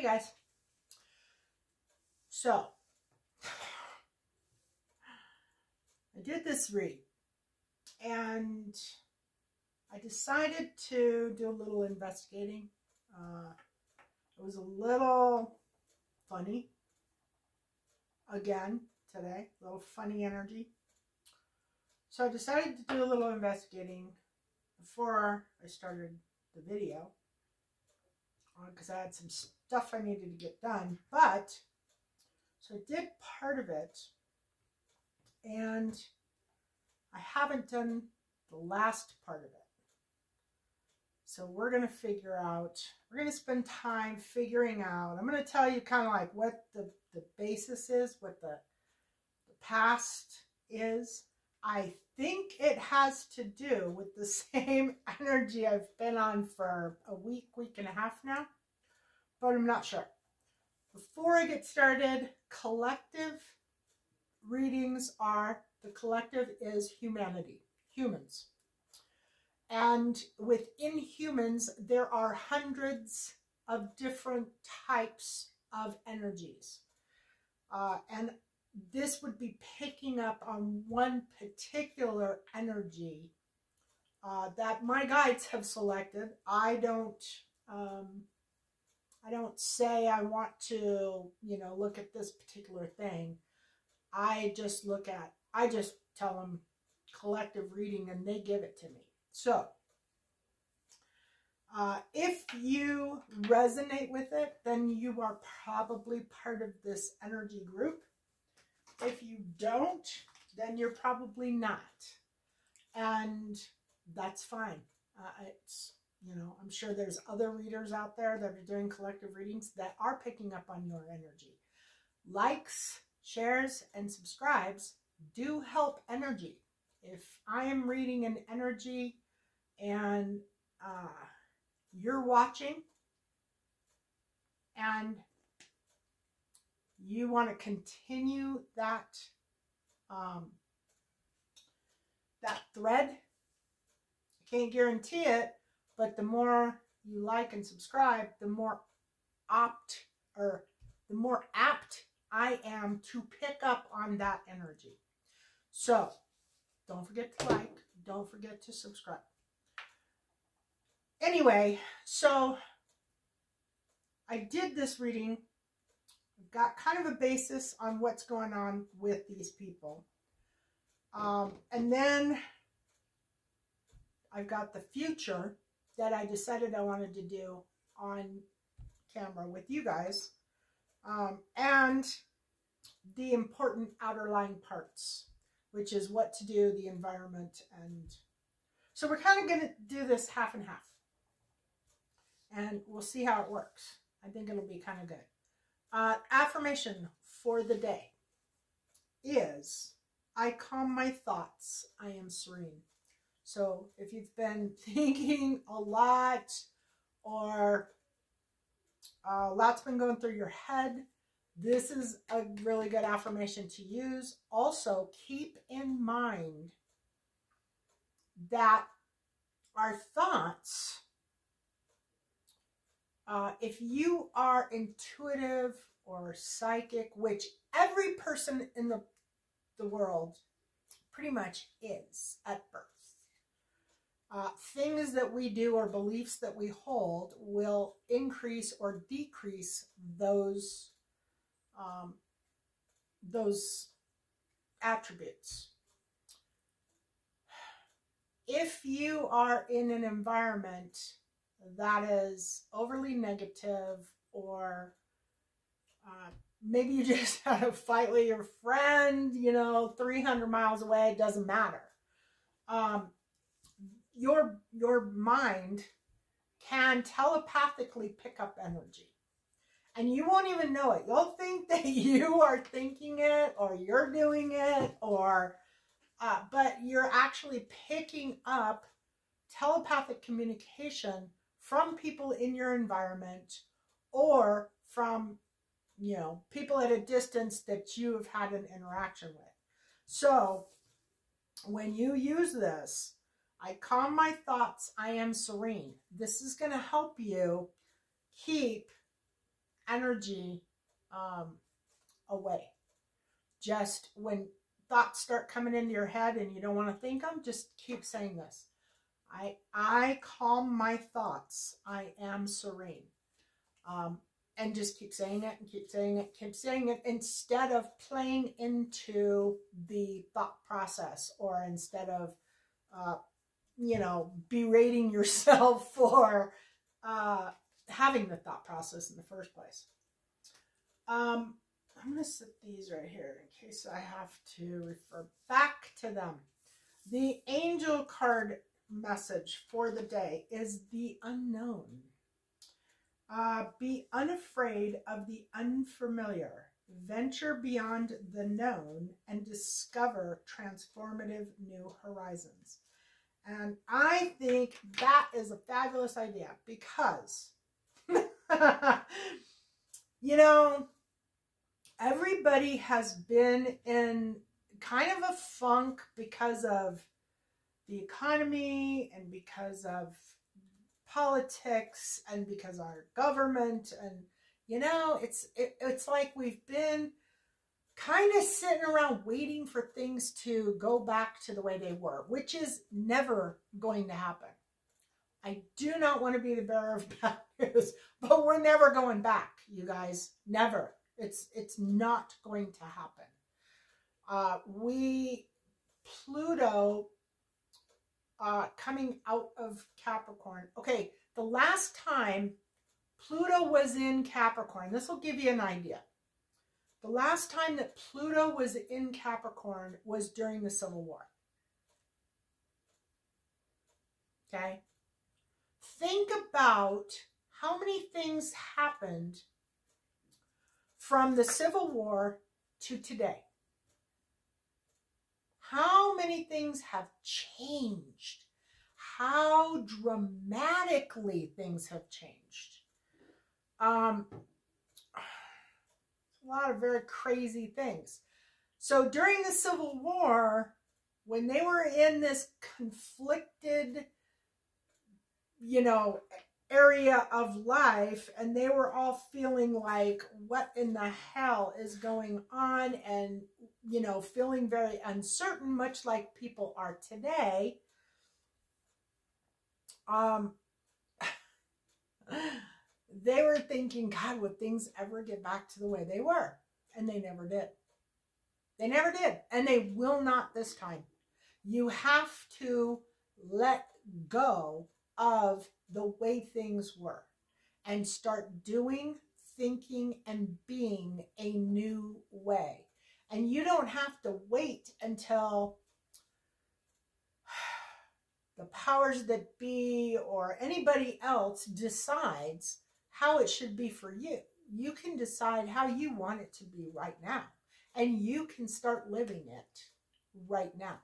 Hey guys. So, I did this read and I decided to do a little investigating. It was a little funny again today, a little funny energy. So I decided to do a little investigating before I started the video because I had some stuff I needed to get done. But so I did part of it and I haven't done the last part of it. So we're going to figure out, we're going to spend time figuring out, I'm going to tell you kind of like what the basis is, what the past is. I think it has to do with the same energy I've been on for a week and a half now, but I'm not sure. Before I get started, collective readings are, the collective is humanity, humans. And within humans, there are hundreds of different types of energies. And this would be picking up on one particular energy that my guides have selected. I don't say I want to, look at this particular thing. I just tell them collective reading and they give it to me. So, if you resonate with it, then you are probably part of this energy group. If you don't, then you're probably not. And that's fine. I'm sure there's other readers out there that are doing collective readings that are picking up on your energy. Likes, shares, and subscribes do help energy. If I am reading an energy and you're watching and you want to continue that thread, I can't guarantee it, but the more you like and subscribe, the more apt I am to pick up on that energy. So don't forget to like, don't forget to subscribe. Anyway, so I did this reading. I've got kind of a basis on what's going on with these people. And then I've got the future that I decided I wanted to do on camera with you guys. And the important outerlying parts, which is what to do, the environment. And so we're kind of going to do this half and half. And we'll see how it works. I think it'll be kind of good. Affirmation for the day is, I calm my thoughts, I am serene. So if you've been thinking a lot or a lot's been going through your head, this is a really good affirmation to use. Also, keep in mind that our thoughts, if you are intuitive or psychic, which every person in the world pretty much is at birth, things that we do or beliefs that we hold will increase or decrease those attributes. If you are in an environment that is overly negative, or maybe you just had a fight with your friend, 300 miles away, it doesn't matter. Your mind can telepathically pick up energy. And you won't even know it. You'll think that you are thinking it or you're doing it, or but you're actually picking up telepathic communication from people in your environment, or from, people at a distance that you have had an interaction with. So when you use this, I calm my thoughts, I am serene. This is going to help you keep energy away. Just when thoughts start coming into your head and you don't want to think them, just keep saying this. I calm my thoughts. I am serene. And just keep saying it and keep saying it, keep saying it, instead of playing into the thought process, or instead of, you know, berating yourself for having the thought process in the first place. I'm going to set these right here in case I have to refer back to them. The angel card message for the day is the unknown. Be unafraid of the unfamiliar. Venture beyond the known and discover transformative new horizons. And I think that is a fabulous idea because, you know, everybody has been in kind of a funk because of the economy and because of politics and because of our government. And, you know, it's like we've been kind of sitting around waiting for things to go back to the way they were, which is never going to happen. I do not want to be the bearer of bad news, but we're never going back, you guys. Never. It's not going to happen. Pluto coming out of Capricorn. Okay, the last time Pluto was in Capricorn, this will give you an idea. The last time that Pluto was in Capricorn was during the Civil War. Okay? Think about how many things happened from the Civil War to today. How many things have changed? How dramatically things have changed. A lot of very crazy things. So during the Civil War, when they were in this conflicted, you know, area of life, and they were all feeling like, what in the hell is going on? And, you know, feeling very uncertain, much like people are today. They were thinking, God, would things ever get back to the way they were? And they never did. They never did. And they will not this time. You have to let go of the way things were and start doing, thinking, and being a new way. And you don't have to wait until the powers that be or anybody else decides how it should be for you. You can decide how you want it to be right now. And you can start living it right now.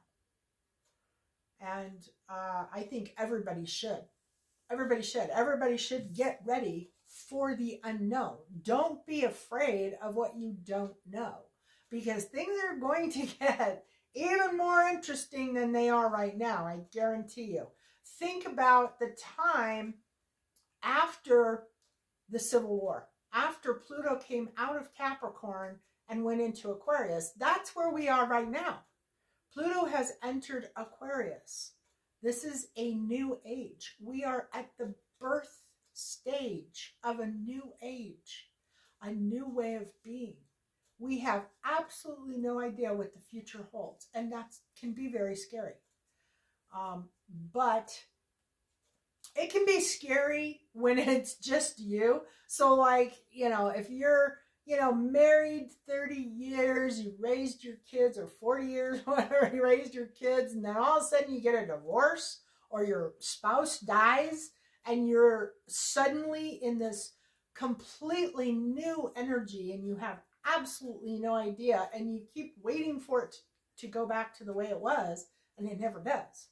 And I think everybody should. Everybody should. Everybody should get ready for the unknown. Don't be afraid of what you don't know, because things are going to get even more interesting than they are right now. I guarantee you. Think about the time after the Civil War, after Pluto came out of Capricorn and went into Aquarius. That's where we are right now. Pluto has entered Aquarius. This is a new age. We are at the birth stage of a new age, a new way of being. We have absolutely no idea what the future holds, and that can be very scary. But it can be scary when it's just you. So like, you know, if you're, you know, married 30 years, you raised your kids, or 40 years, whatever, you raised your kids, and then all of a sudden you get a divorce or your spouse dies, and you're suddenly in this completely new energy and you have absolutely no idea, and you keep waiting for it to go back to the way it was, and it never does.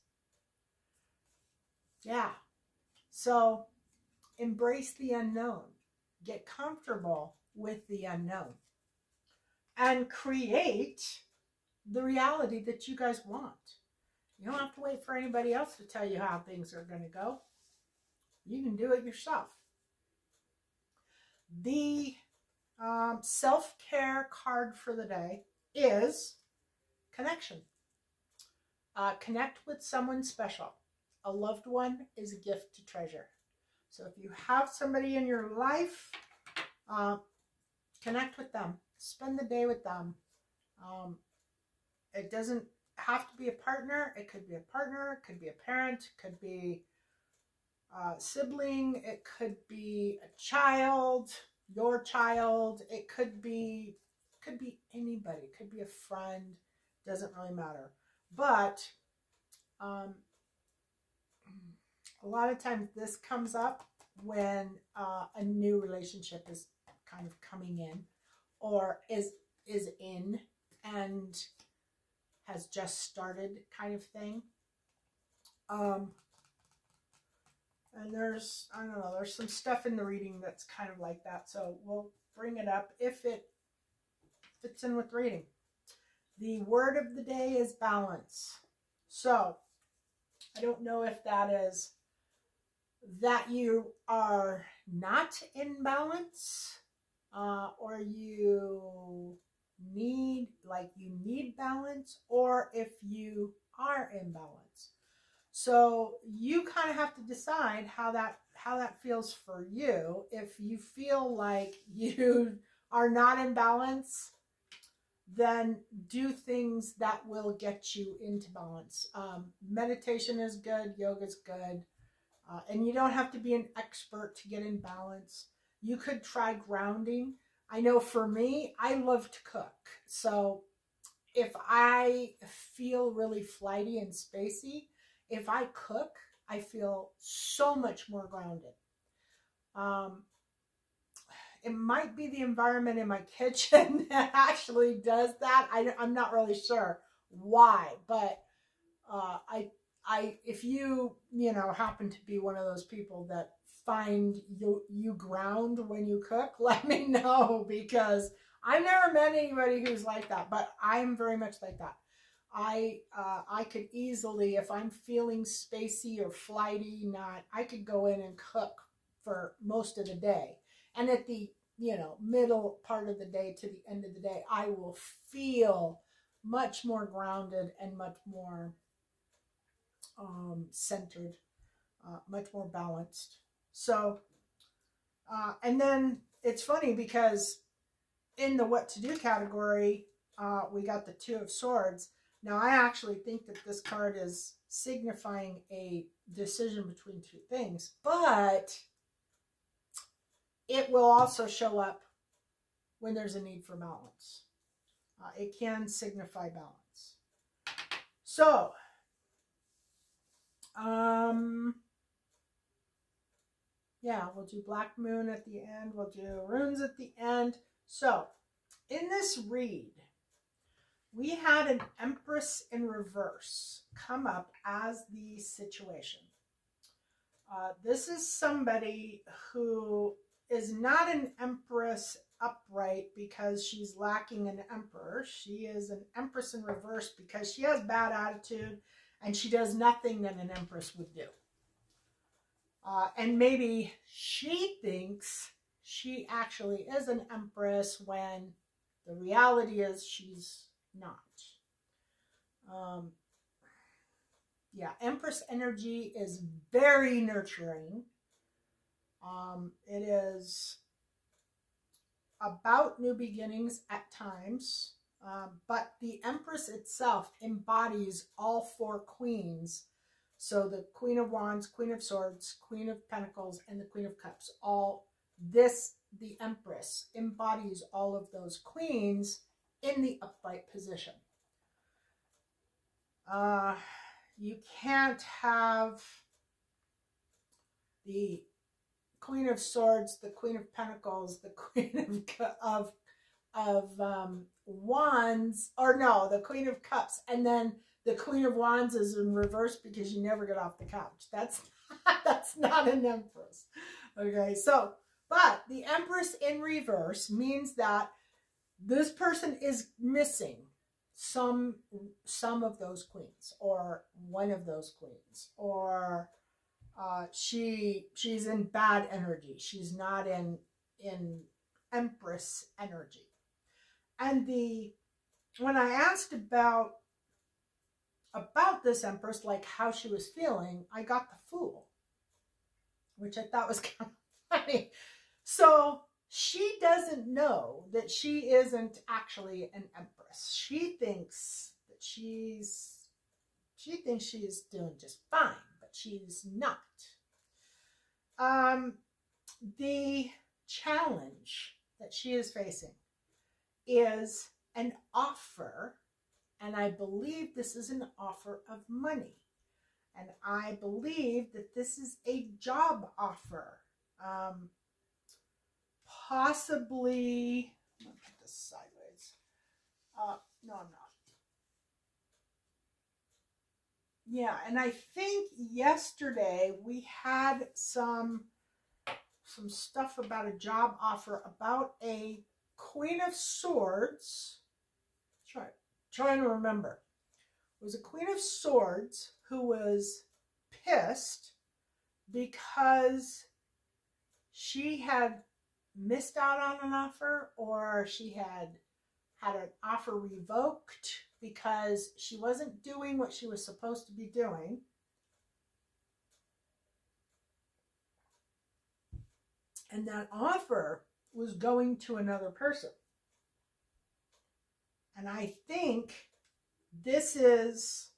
Yeah. So embrace the unknown. Get comfortable with the unknown. And create the reality that you guys want. You don't have to wait for anybody else to tell you how things are going to go. You can do it yourself. The self-care card for the day is connection. Connect with someone special. A loved one is a gift to treasure. So if you have somebody in your life, connect with them. Spend the day with them. It doesn't have to be a partner. It could be a partner. It could be a parent. It could be a sibling. It could be a child, your child. It could be anybody. It could be a friend. Doesn't really matter. But a lot of times this comes up when a new relationship is kind of coming in, or is in and has just started, kind of thing. And there's, I don't know, there's some stuff in the reading that's kind of like that. So we'll bring it up if it fits in with reading. The word of the day is balance. So I don't know if that is that you are not in balance, or you need balance, or if you are in balance. So you kind of have to decide how that feels for you. If you feel like you are not in balance, then do things that will get you into balance. Meditation is good, yoga is good, and you don't have to be an expert to get in balance. You could try grounding. I know for me, I love to cook. So if I feel really flighty and spacey, if I cook, I feel so much more grounded. It might be the environment in my kitchen that actually does that. I'm not really sure why, but if you happen to be one of those people that find you ground when you cook, let me know, because I've never met anybody who's like that, but I'm very much like that. I could easily, if I'm feeling spacey or flighty, I could go in and cook for most of the day. And at the, middle part of the day to the end of the day, I will feel much more grounded and much more centered, much more balanced. So, and then it's funny because in the what to do category, we got the Two of Swords. Now, I actually think that this card is signifying a decision between two things, but it will also show up when there's a need for balance. It can signify balance. So, yeah, we'll do Black Moon at the end. We'll do runes at the end. So, in this read, we had an Empress in reverse come up as the situation. This is somebody who is not an Empress upright because she's lacking an Emperor. She is an Empress in reverse because she has bad attitude and she does nothing that an Empress would do. And maybe she thinks she actually is an Empress when the reality is she's not. Yeah, Empress energy is very nurturing. It is about new beginnings at times, but the Empress itself embodies all four queens. So the Queen of Wands, Queen of Swords, Queen of Pentacles, and the Queen of Cups. The Empress embodies all of those queens in the upright position. You can't have the Queen of Swords, the Queen of Pentacles, the Queen of Wands, or no, the Queen of Cups, and then the Queen of Wands is in reverse because you never get off the couch. That's not an Empress. Okay, so, but the Empress in reverse means that this person is missing some of those queens, or one of those queens, or she's in bad energy. She's not in Empress energy. And when I asked about this Empress, like how she was feeling, I got the Fool, which I thought was kind of funny. So she doesn't know that she isn't actually an Empress. She thinks that she's doing just fine, but she's not. The challenge that she is facing is an offer, and I believe this is an offer of money, and I believe that this is a job offer. Possibly, I'm gonna put this sideways. No, I'm not. Yeah, and I think yesterday we had some stuff about a job offer about a Queen of Swords. Trying to remember. It was a Queen of Swords who was pissed because she had missed out on an offer, or she had an offer revoked because she wasn't doing what she was supposed to be doing. And that offer was going to another person. And I think this is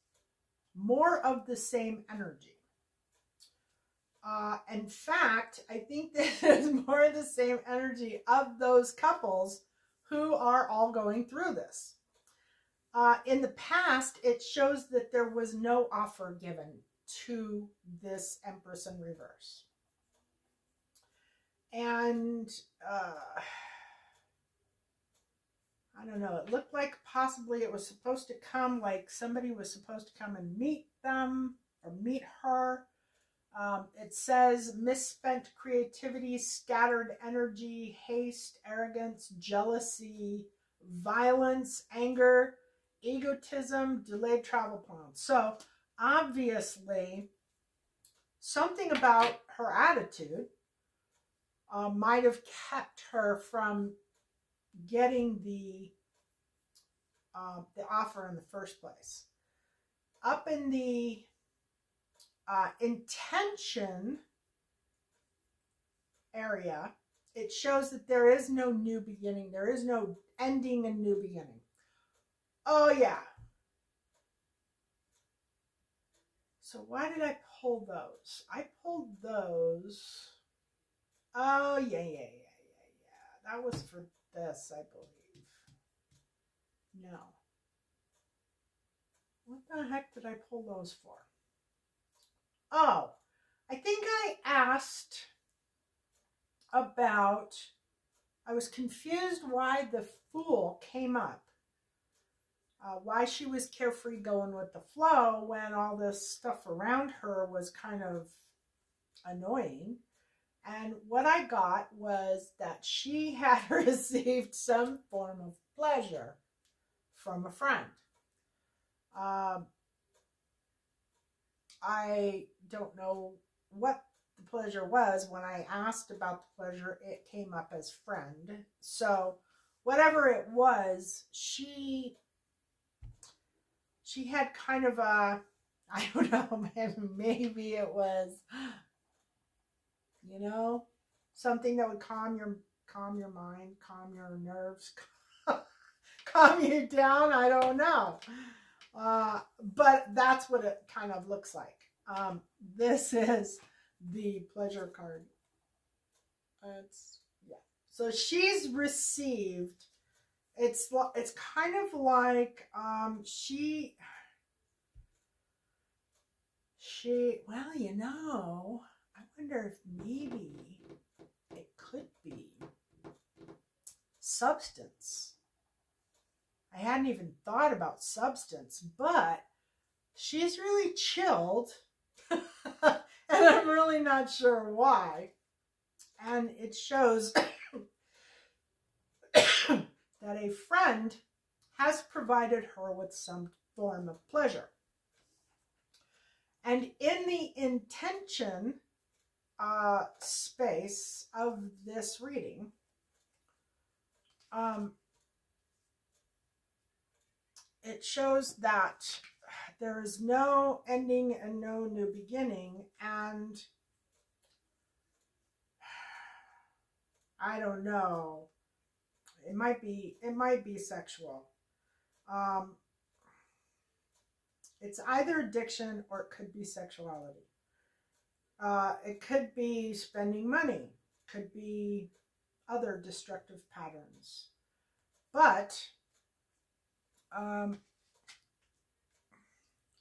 more of the same energy. In fact, I think this is more of the same energy of those couples who are all going through this. In the past, it shows that there was no offer given to this Empress in reverse. And I don't know, it looked like possibly it was supposed to come, like somebody was supposed to come and meet them or meet her. It says misspent creativity, scattered energy, haste, arrogance, jealousy, violence, anger, egotism, delayed travel plans. So obviously something about her attitude might have kept her from getting the offer in the first place. Up in the intention area, it shows that there is no new beginning. There is no ending and new beginning. Oh yeah. So why did I pull those? I pulled those. Oh yeah. That was for this, I believe. No. What the heck did I pull those for? Oh, I think I asked about, I was confused why the Fool came up. Why she was carefree going with the flow when all this stuff around her was kind of annoying. And what I got was that she had received some form of pleasure from a friend. I don't know what the pleasure was. When I asked about the pleasure, it came up as friend. So whatever it was, she had kind of a, I don't know, maybe it was, you know, something that would calm your mind, calm your nerves, calm you down. I don't know. But that's what it kind of looks like. This is the pleasure card. Yeah. So she's received, it's kind of like, well, you know, I wonder if maybe it could be substance. I hadn't even thought about substance, but she's really chilled, and I'm really not sure why. And it shows that a friend has provided her with some form of pleasure. And in the intention space of this reading, it shows that there is no ending and no new beginning, and I don't know. It might be sexual. It's either addiction or it could be sexuality. It could be spending money, could be other destructive patterns. But, and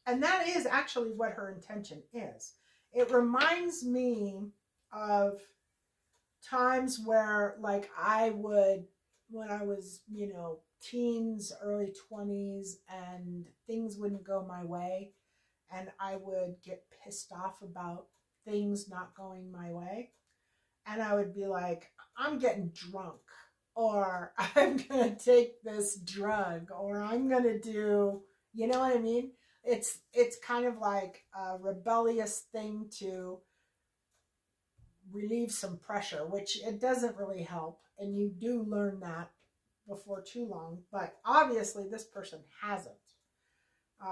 that is actually what her intention is. It reminds me of times where, like, I would, when I was, you know, teens, early 20s, and things wouldn't go my way, and I would get pissed off about things not going my way, and I would be like, I'm getting drunk, or I'm gonna take this drug, or I'm gonna do, you know what I mean? It's kind of like a rebellious thing to relieve some pressure, which it doesn't really help, and you do learn that before too long, but obviously this person hasn't.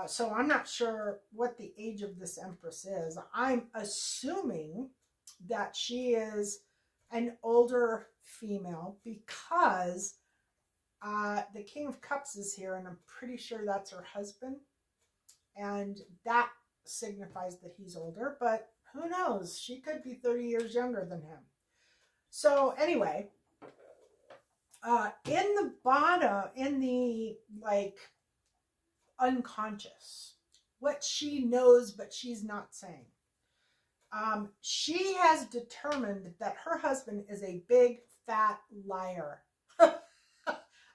So I'm not sure what the age of this Empress is. I'm assuming that she is an older female because the King of Cups is here, and I'm pretty sure that's her husband, and that signifies that he's older, but who knows? She could be 30 years younger than him. So anyway, in the bottom, in the, like, unconscious, what she knows but she's not saying, she has determined that her husband is a big fat liar.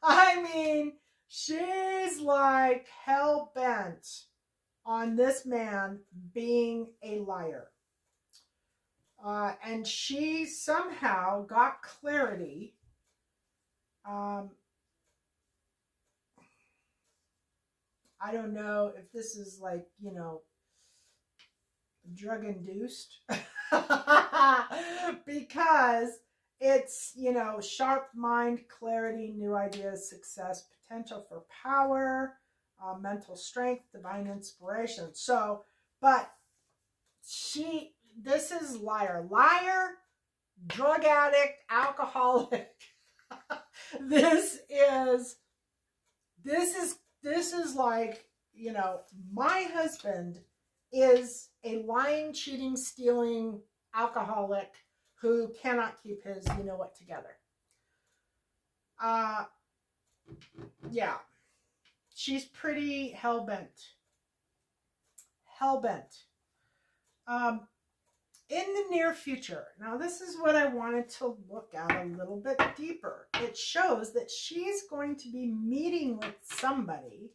I mean, she's like hell-bent on this man being a liar. And she somehow got clarity. I don't know if this is, like, you know, drug-induced. Because it's, you know, sharp mind, clarity, new ideas, success, potential for power, mental strength, divine inspiration. So, but this is liar, drug addict, alcoholic. This is like, you know, my husband is a lying, cheating, stealing alcoholic who cannot keep his, you know what, together. Yeah. She's pretty hell-bent. Hell-bent. In the near future, now this is what I wanted to look at a little bit deeper. It shows that she's going to be meeting with somebody,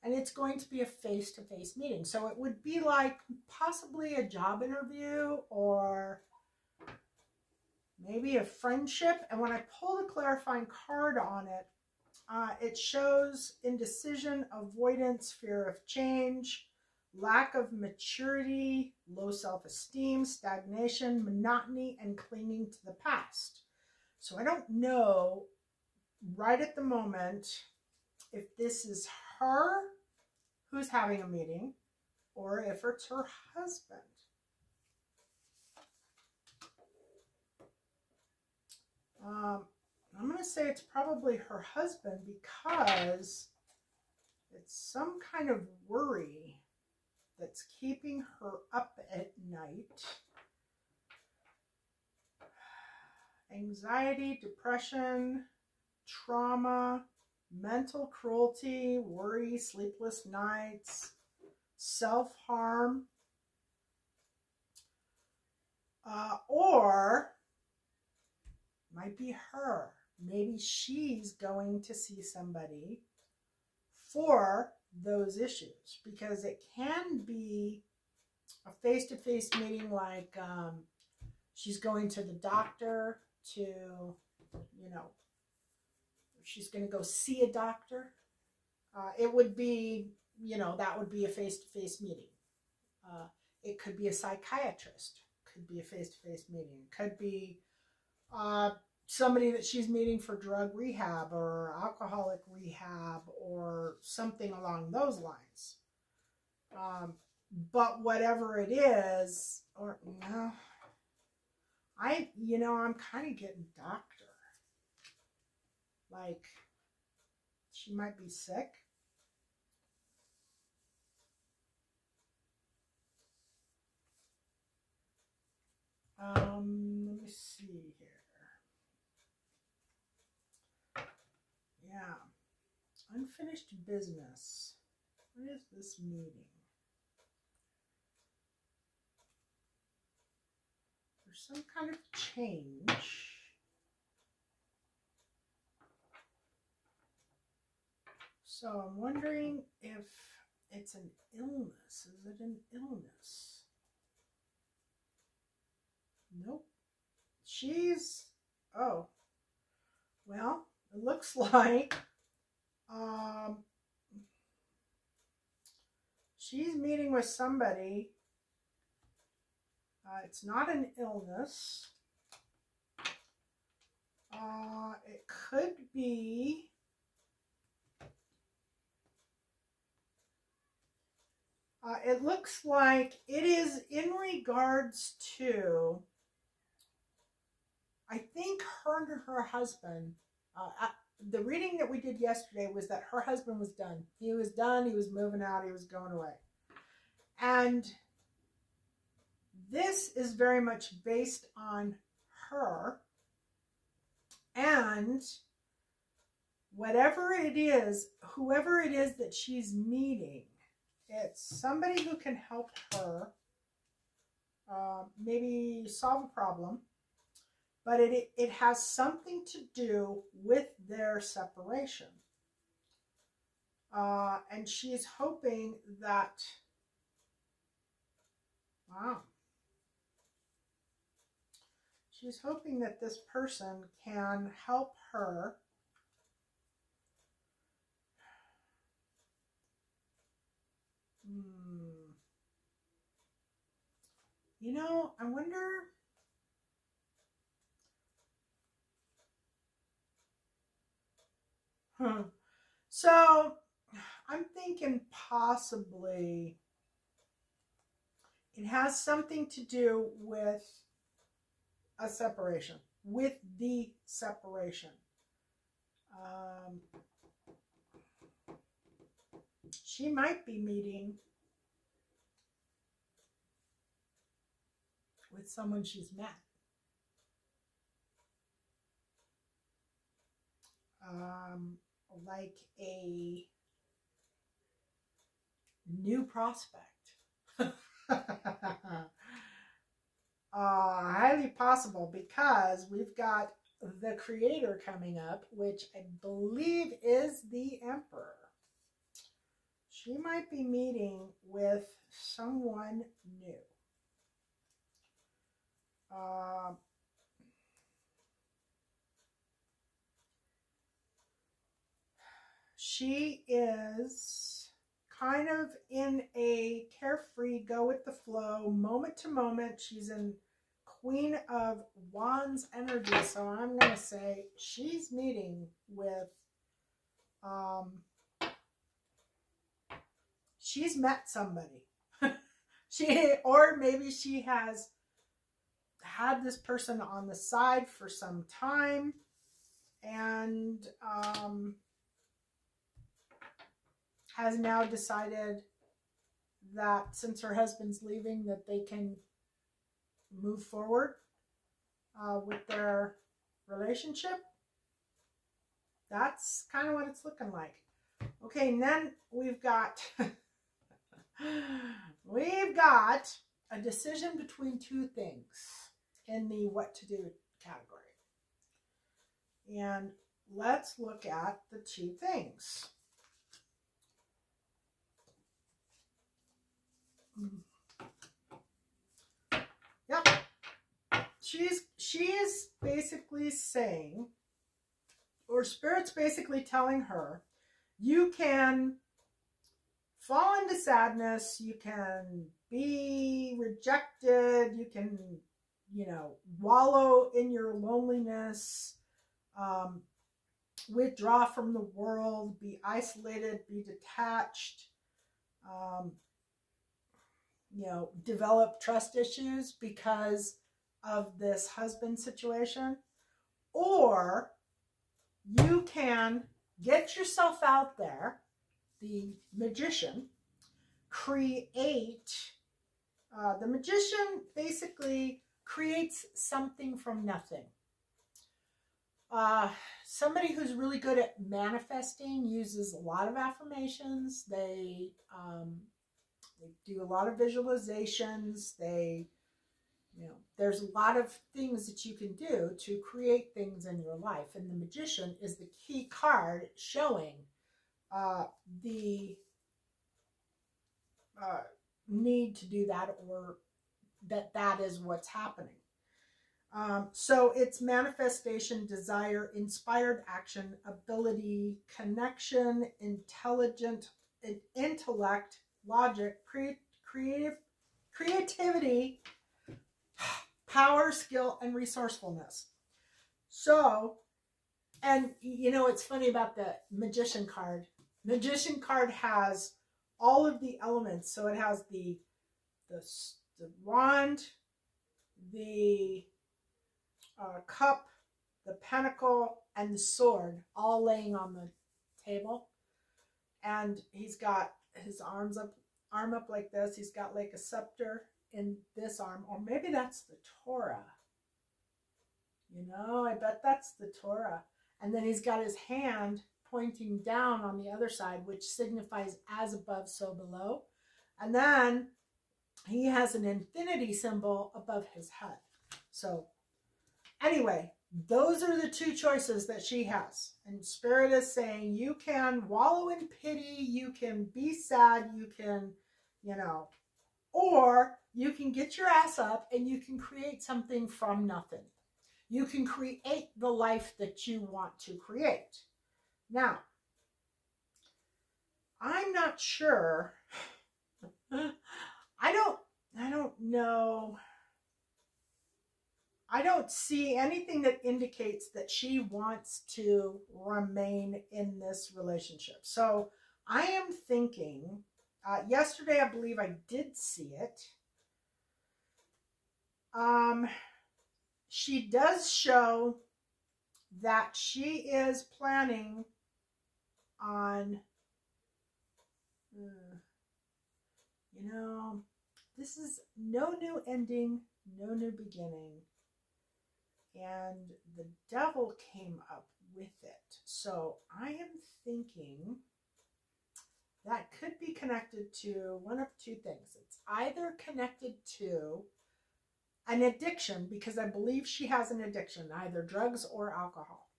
and it's going to be a face-to-face meeting. So it would be like possibly a job interview or maybe a friendship. And when I pull the clarifying card on it, it shows indecision, avoidance, fear of change, lack of maturity, low self-esteem, stagnation, monotony, and clinging to the past. So I don't know right at the moment if this is her who's having a meeting or if it's her husband. I'm going to say it's probably her husband because it's some kind of worry that's keeping her up at night. Anxiety, depression, trauma, mental cruelty, worry, sleepless nights, self-harm, or might be her. Maybe she's going to see somebody for those issues, because it can be a face-to-face meeting, like she's going to the doctor to, you know, she's going to go see a doctor. It would be, you know, that would be a face-to-face meeting. It could be a psychiatrist, could be a face-to-face meeting, could be somebody that she's meeting for drug rehab or alcoholic rehab or something along those lines. But whatever it is, or no, I'm kind of getting doctor. Like, she might be sick. Let me see here. Yeah. Unfinished business. What is this meeting? There's some kind of change. So I'm wondering if it's an illness. Is it an illness? Nope. Oh, well, it looks like she's meeting with somebody. It's not an illness. It could be it looks like it is in regards to, I think, her and her husband. The reading that we did yesterday was that her husband was done. He was done. He was moving out. He was going away. And this is very much based on her. And whatever it is, whoever it is that she's meeting, it's somebody who can help her maybe solve a problem. But it has something to do with their separation. And she's hoping that, wow. She's hoping that this person can help her I wonder. So I'm thinking possibly it has something to do with a separation, with the separation. She might be meeting with someone she's met. Like a new prospect. Highly possible, because we've got the Creator coming up, which I believe is the Emperor. She might be meeting with someone new. She is kind of in a carefree, go with the flow, moment to moment. She's in Queen of Wands energy. So I'm going to say she's meeting with, she's met somebody. Or maybe she has had this person on the side for some time, and has now decided that since her husband's leaving, that they can move forward with their relationship. That's kind of what it's looking like. Okay, and then we've got a decision between two things in the what to do category. And let's look at the two things. Yep. She is basically saying, or Spirit's basically telling her, you can fall into sadness, you can be rejected, you can you know, wallow in your loneliness, withdraw from the world, be isolated, be detached, you know, develop trust issues because of this husband situation. Or you can get yourself out there, the magician, create, the magician basically creates something from nothing. Somebody who's really good at manifesting uses a lot of affirmations. They do a lot of visualizations. You know, there's a lot of things that you can do to create things in your life. And the magician is the key card showing the need to do that, or that is what's happening. So it's manifestation, desire, inspired action, ability, connection, intellect, logic, creativity, power, skill, and resourcefulness. So, and you know, it's funny about the magician card. Magician card has all of the elements. So it has the wand, the cup, the pentacle, and the sword all laying on the table. And he's got his arm up like this. He's got like a scepter in this arm, or maybe that's the Torah. You know, I bet that's the Torah. And then he's got his hand pointing down on the other side, which signifies as above, so below. And then he has an infinity symbol above his head. So anyway, those are the two choices that she has. And Spirit is saying you can wallow in pity, you can be sad, you can, you know, or you can get your ass up and you can create something from nothing. You can create the life that you want to create. Now, I'm not sure. I don't know. I don't see anything that indicates that she wants to remain in this relationship. So I am thinking, yesterday I believe I did see it. She does show that she is planning on, you know, this is no new ending, no new beginning. And the devil came up with it. So I am thinking that could be connected to one of two things. It's either connected to an addiction, because I believe she has an addiction, either drugs or alcohol.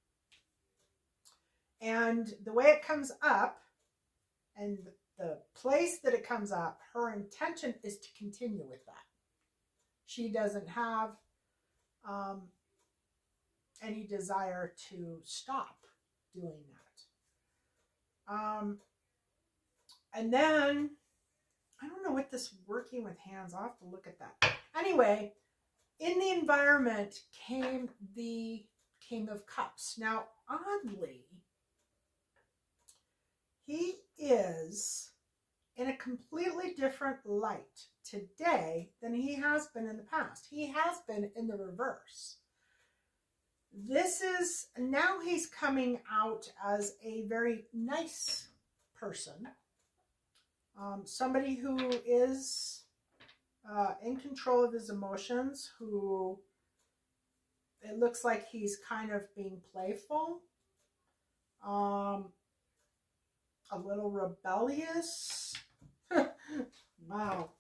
And the way it comes up, and the place that it comes up, her intention is to continue with that. She doesn't have any desire to stop doing that. And then, I don't know what this working with hands, I'll have to look at that. Anyway, in the environment came the King of Cups. Now, oddly, he is in a completely different light today than he has been in the past. He has been in the reverse. This is, now he's coming out as a very nice person. Somebody who is in control of his emotions, who it looks like he's kind of being playful, a little rebellious. Wow.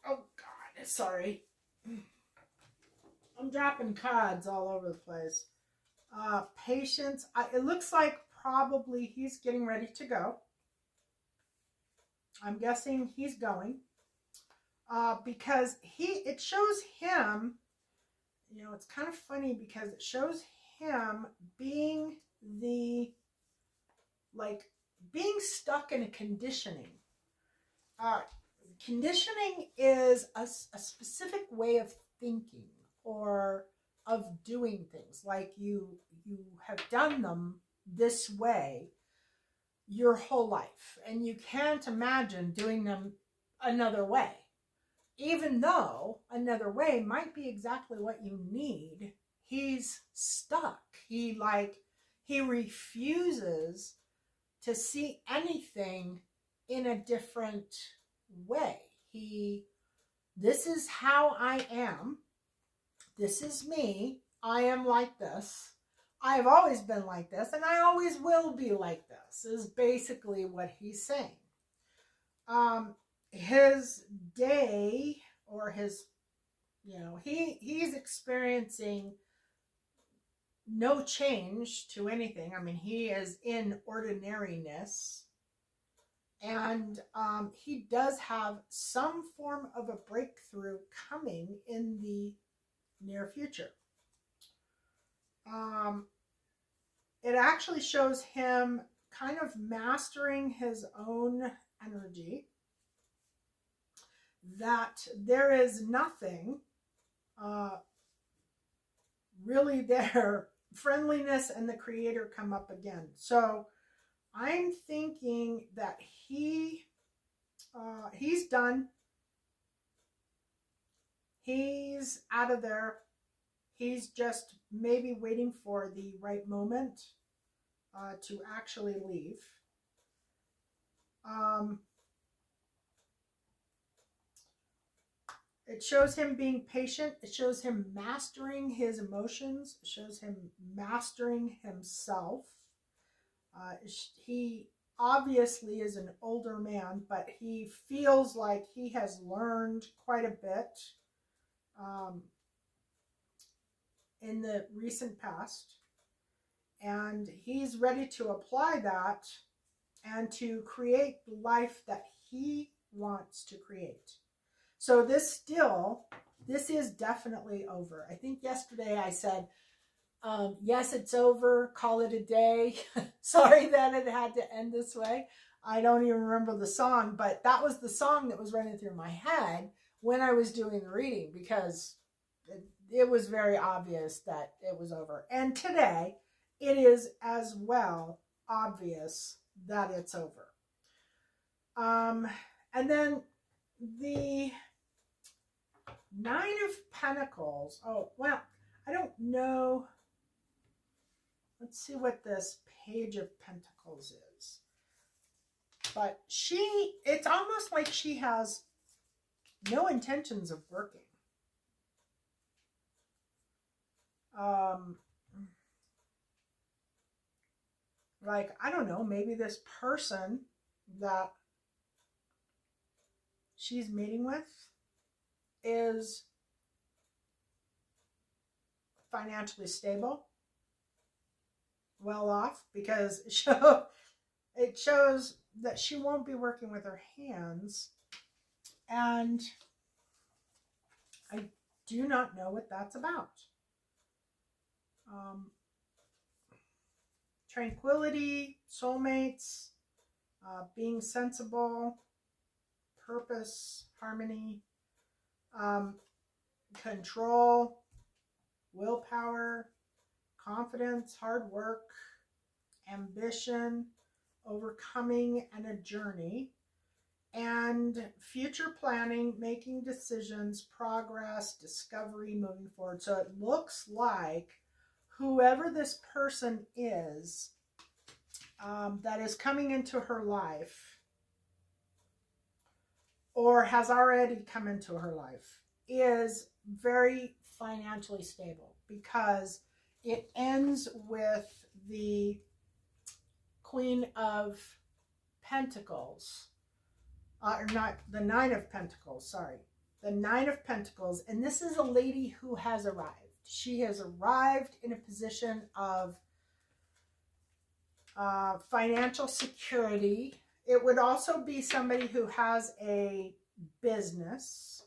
Oh God, sorry. I'm dropping cards all over the place. Patience. It looks like probably he's getting ready to go. I'm guessing he's going. Because it shows him, you know, it's kind of funny because it shows him being being stuck in a conditioning. conditioning is a specific way of thinking or of doing things. Like you have done them this way your whole life, and you can't imagine doing them another way, even though another way might be exactly what you need. He's stuck. He refuses to see anything in a different way. This is how I am. This is me. I am like this. I have always been like this, and I always will be like this, is basically what he's saying. His day, or his, he's experiencing no change to anything. I mean, he is in ordinariness, and he does have some form of a breakthrough coming in the near future. It actually shows him kind of mastering his own energy, that there is nothing really there. Friendliness and the Creator come up again. So I'm thinking that he's done. He's out of there. He's just maybe waiting for the right moment to actually leave. It shows him being patient. It shows him mastering his emotions. It shows him mastering himself. He obviously is an older man, but he feels like he has learned quite a bit in the recent past, and he's ready to apply that and to create the life that he wants to create. So this is definitely over. I think yesterday I said, yes, it's over, call it a day. Sorry that it had to end this way. I don't even remember the song, but that was the song that was running through my head when I was doing the reading, because it was very obvious that it was over. And today, it is as well obvious that it's over. And then the Nine of Pentacles. Oh, well, I don't know. Let's see what this Page of Pentacles is. But it's almost like she has no intentions of working. Like, I don't know, maybe this person that she's meeting with is financially stable, well off, because it shows that she won't be working with her hands, and I do not know what that's about. Tranquility, soulmates, being sensible, purpose, harmony, control, willpower, confidence, hard work, ambition, overcoming, and a journey, and future planning, making decisions, progress, discovery, moving forward. So it looks like whoever this person is that is coming into her life, or has already come into her life, is very financially stable, because it ends with the Queen of Pentacles, or not, the Nine of Pentacles, sorry. The Nine of Pentacles, and this is a lady who has arrived. She has arrived in a position of financial security. It would also be somebody who has a business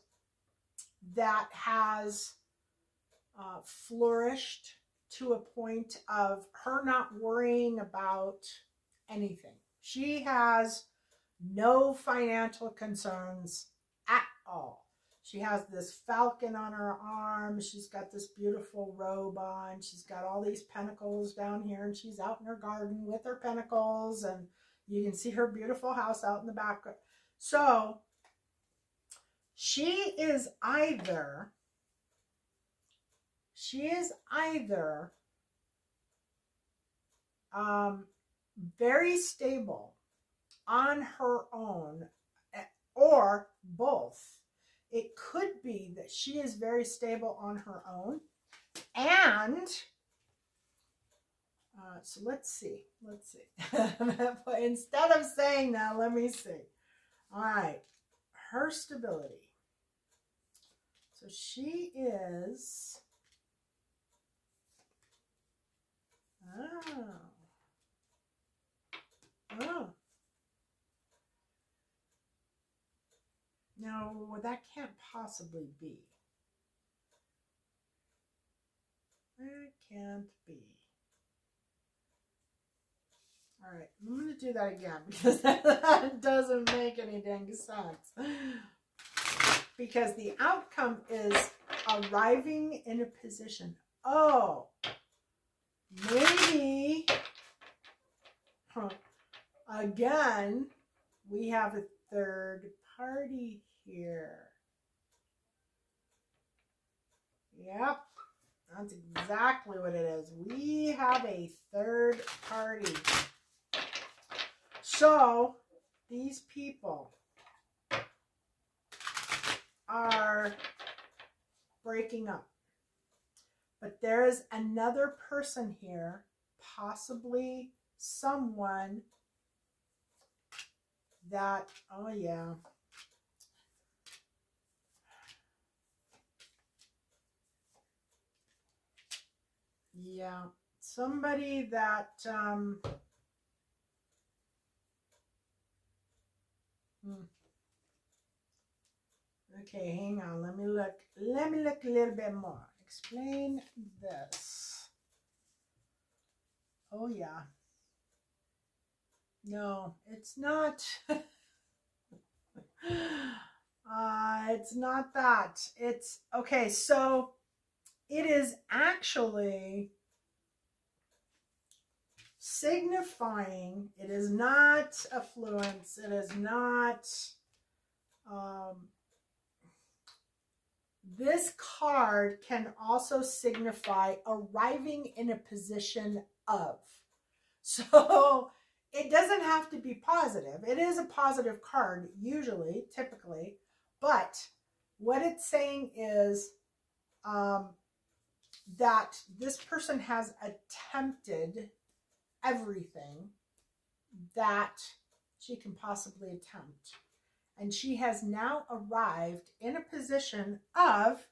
that has flourished to a point of her not worrying about anything. She has no financial concerns all. She has this falcon on her arm. She's got this beautiful robe on. She's got all these pentacles down here, and she's out in her garden with her pentacles, and you can see her beautiful house out in the background. So she is either very stable on her own, or both. It could be that she is very stable on her own, and so let's see. Instead of saying that, let me see. All right, her stability. So she is, oh. No, that can't possibly be. It can't be. All right, I'm going to do that again because that doesn't make any dang sense. Because the outcome is arriving in a position. Oh, maybe, again, we have a third party here. Yep, that's exactly what it is. We have a third party. So these people are breaking up. But there is another person here, possibly someone that, oh yeah, yeah, somebody that okay, hang on, let me look a little bit more. Explain this. Oh yeah, no, it's not. It's not that. It's okay, so it is actually signifying, it is not affluence, it is not this card can also signify arriving in a position of. So it doesn't have to be positive. It is a positive card, usually, typically, but what it's saying is that this person has attempted everything that she can possibly attempt. And she has now arrived in a position of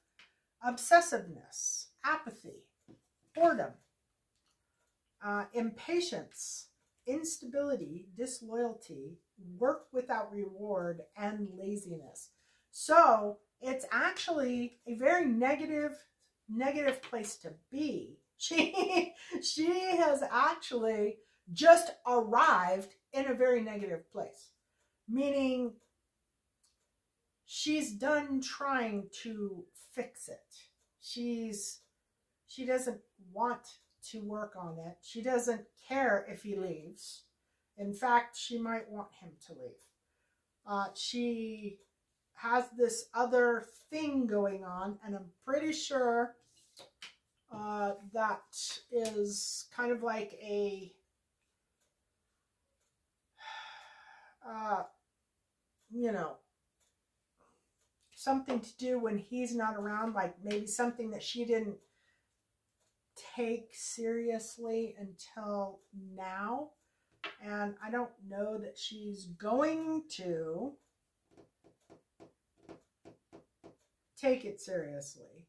obsessiveness, apathy, boredom, impatience, instability, disloyalty, work without reward, and laziness. So it's actually a very negative place to be. She has actually just arrived in a very negative place, meaning she's done trying to fix it. She doesn't want to work on it. She doesn't care if he leaves. In fact, she might want him to leave. She has this other thing going on, and I'm pretty sure that is kind of like a you know, something to do when he's not around, like maybe something that she didn't take seriously until now. And I don't know that she's going to take it seriously.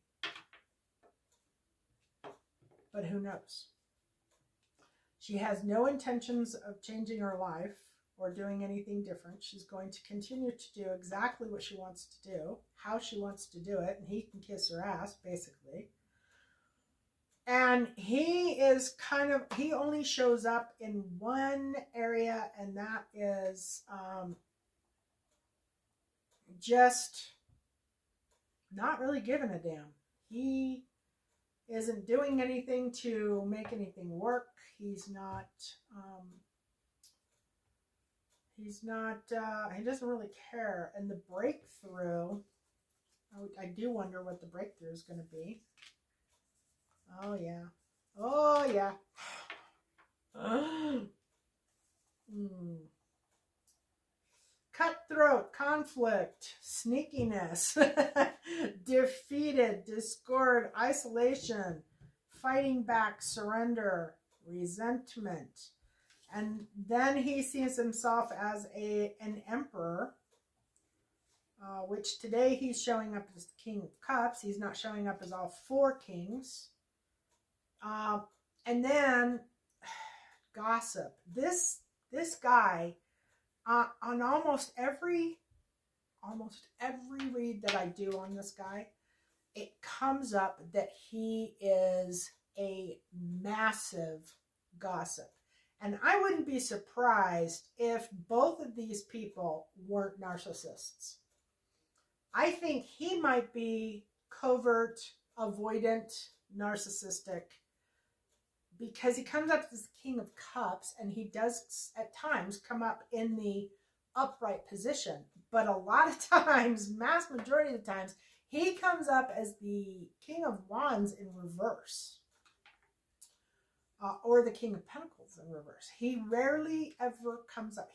But who knows? She has no intentions of changing her life or doing anything different. She's going to continue to do exactly what she wants to do, how she wants to do it, and he can kiss her ass, basically. And he is kind of, he only shows up in one area, and that is just not really giving a damn. He isn't doing anything to make anything work. He's not, he doesn't really care. And the breakthrough, I do wonder what the breakthrough is going to be. Oh, yeah. Oh, yeah. Cutthroat, conflict, sneakiness, defeated, discord, isolation, fighting back, surrender, resentment. And then he sees himself as an emperor, which today he's showing up as the King of Cups. He's not showing up as all four kings. And then gossip. This guy, on almost every read that I do on this guy, it comes up that he is a massive gossip. And I wouldn't be surprised if both of these people weren't narcissists. I think he might be covert, avoidant, narcissistic, because he comes up as the King of Cups, and he does at times come up in the upright position. But a lot of times, mass majority of the times, he comes up as the King of Wands in reverse. Or the King of Pentacles in reverse. He rarely ever comes up.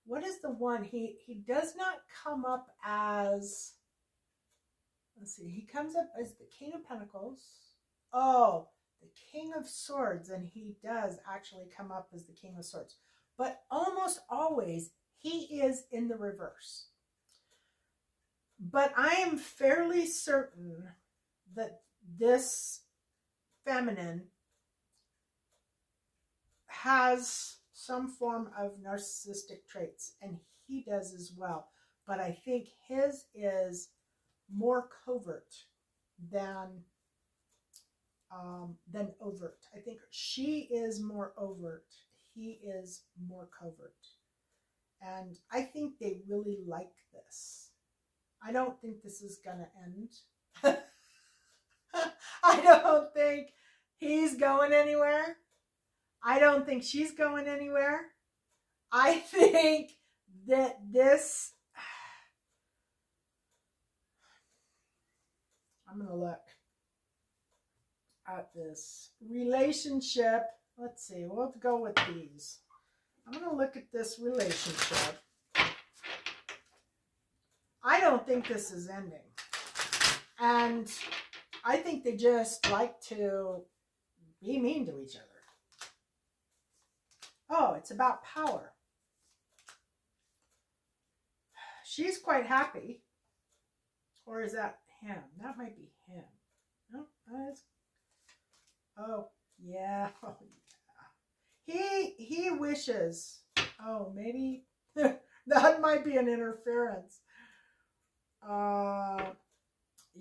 What is the one? He does not come up as, let's see, he comes up as the King of Pentacles. Oh, the King of Swords, and he does actually come up as the King of Swords. But almost always, he is in the reverse. But I am fairly certain that this feminine has some form of narcissistic traits, and he does as well. But I think his is more covert than overt. I think she is more overt. He is more covert. And I think they really like this. I don't think this is going to end. I don't think he's going anywhere. I don't think she's going anywhere. I think that this, I'm going to look at this relationship. Let's see, we'll go with these. I'm going to look at this relationship. I don't think this is ending. And I think they just like to be mean to each other. Oh, it's about power. She's quite happy. Or is that him? That might be him. No, that's... Oh, yeah. Oh, yeah. He wishes. Oh, maybe that might be an interference. Yeah,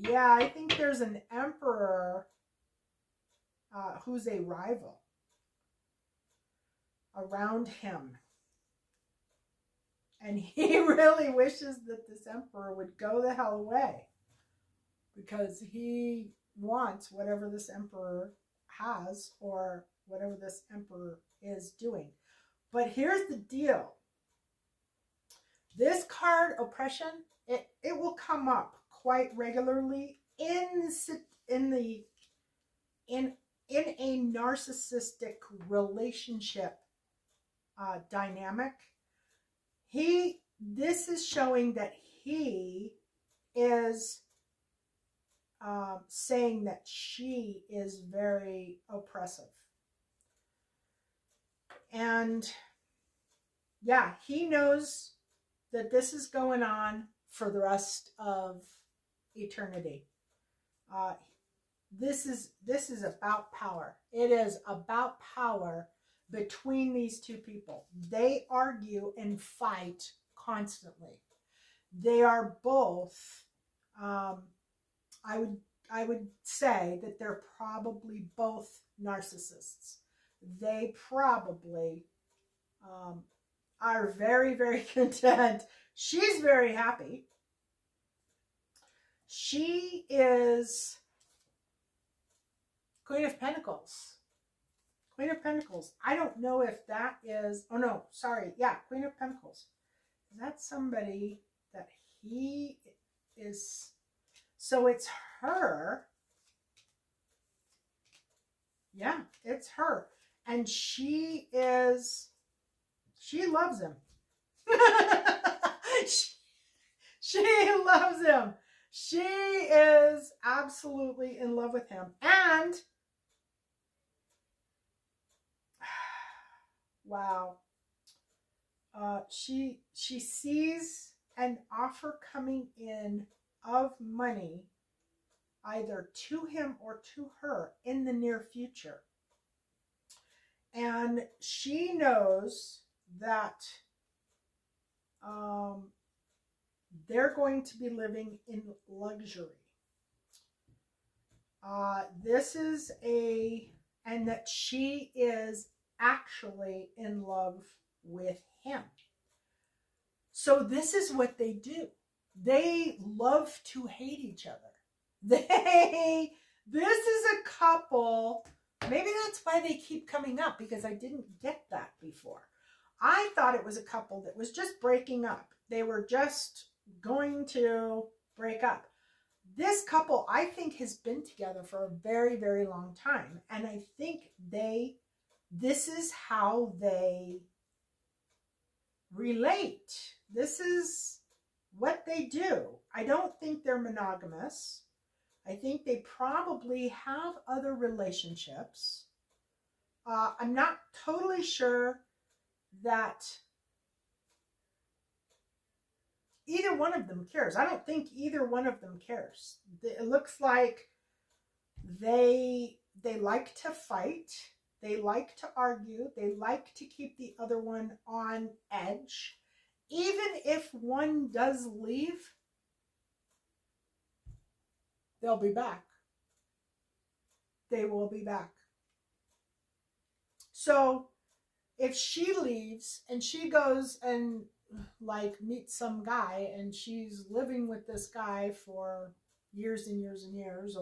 I think there's an emperor who's a rival around him. And he really wishes that this emperor would go the hell away, because he wants whatever this emperor has or whatever this emperor is doing. But here's the deal. This card, oppression, it will come up quite regularly in a narcissistic relationship dynamic. This is showing that he is saying that she is very oppressive. And yeah, he knows that this is going on for the rest of eternity. This is about power. It is about power between these two people. They argue and fight constantly. They are both, I would say that they're probably both narcissists. They probably are very, very content. She's very happy. She is Queen of Pentacles. Queen of Pentacles. I don't know if that is, oh no, sorry. Yeah, Queen of Pentacles. Is that somebody that he is? So it's her. Yeah, it's her. And she loves him. she loves him. She is absolutely in love with him. And wow. She sees an offer coming in of money either to him or to her in the near future. And she knows that they're going to be living in luxury. And that she is actually in love with him. So this is what they do. They love to hate each other. This is a couple, maybe that's why they keep coming up, because I didn't get that before. I thought it was a couple that was just breaking up. They were just going to break up. This couple, I think, has been together for a very, very long time. And I think this is how they relate. This is what they do. I don't think they're monogamous. I think they probably have other relationships. I'm not totally sure that either one of them cares. I don't think either one of them cares. It looks like they like to fight. They like to argue. They like to keep the other one on edge. Even if one does leave, they'll be back. They will be back. So if she leaves and she goes and like meets some guy and she's living with this guy for years and years and years,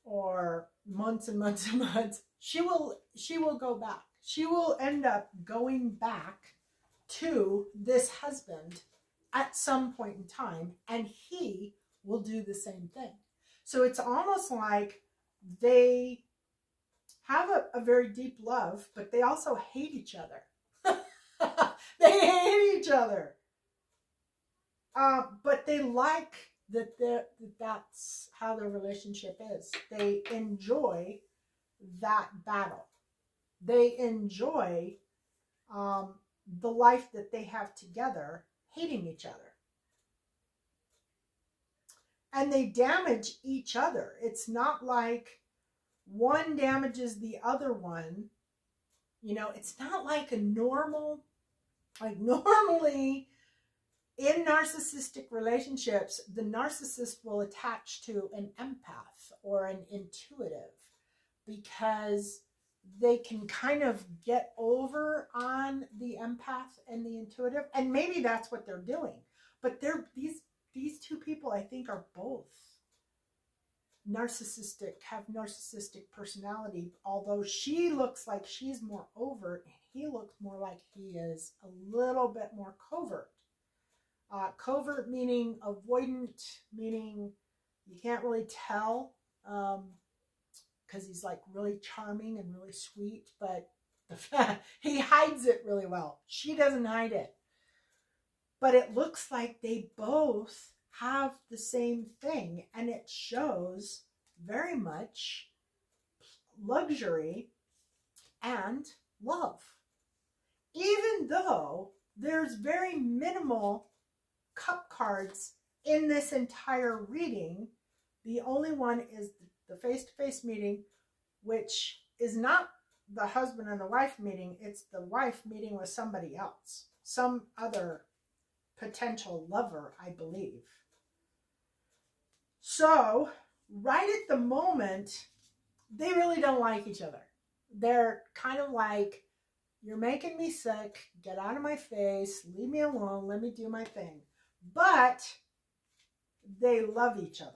or months and months and months, she will go back. She will end up going back to this husband at some point in time, and he will do the same thing. So it's almost like they have a very deep love, but they also hate each other. They hate each other. But they like that's how their relationship is. They enjoy that battle. They enjoy the life that they have together, hating each other. And they damage each other. It's not like one damages the other one. You know, it's not like a normal, like normally in narcissistic relationships, the narcissist will attach to an empath or an intuitive because they can kind of get over on the empath and the intuitive. And maybe that's what they're doing. But these two people, I think, are both narcissistic, have narcissistic personality, although she looks like she's more overt and he looks more like he is a little bit more covert. Covert meaning avoidant, meaning you can't really tell because he's like really charming and really sweet, but he hides it really well. She doesn't hide it. But it looks like they both have the same thing, and it shows very much luxury and love. Even though there's very minimal cup cards in this entire reading, the only one is the face-to-face meeting, which is not the husband and the wife meeting. It's the wife meeting with somebody else, some other potential lover, I believe. So right at the moment, they really don't like each other. They're kind of like, you're making me sick, get out of my face, leave me alone, let me do my thing. But they love each other.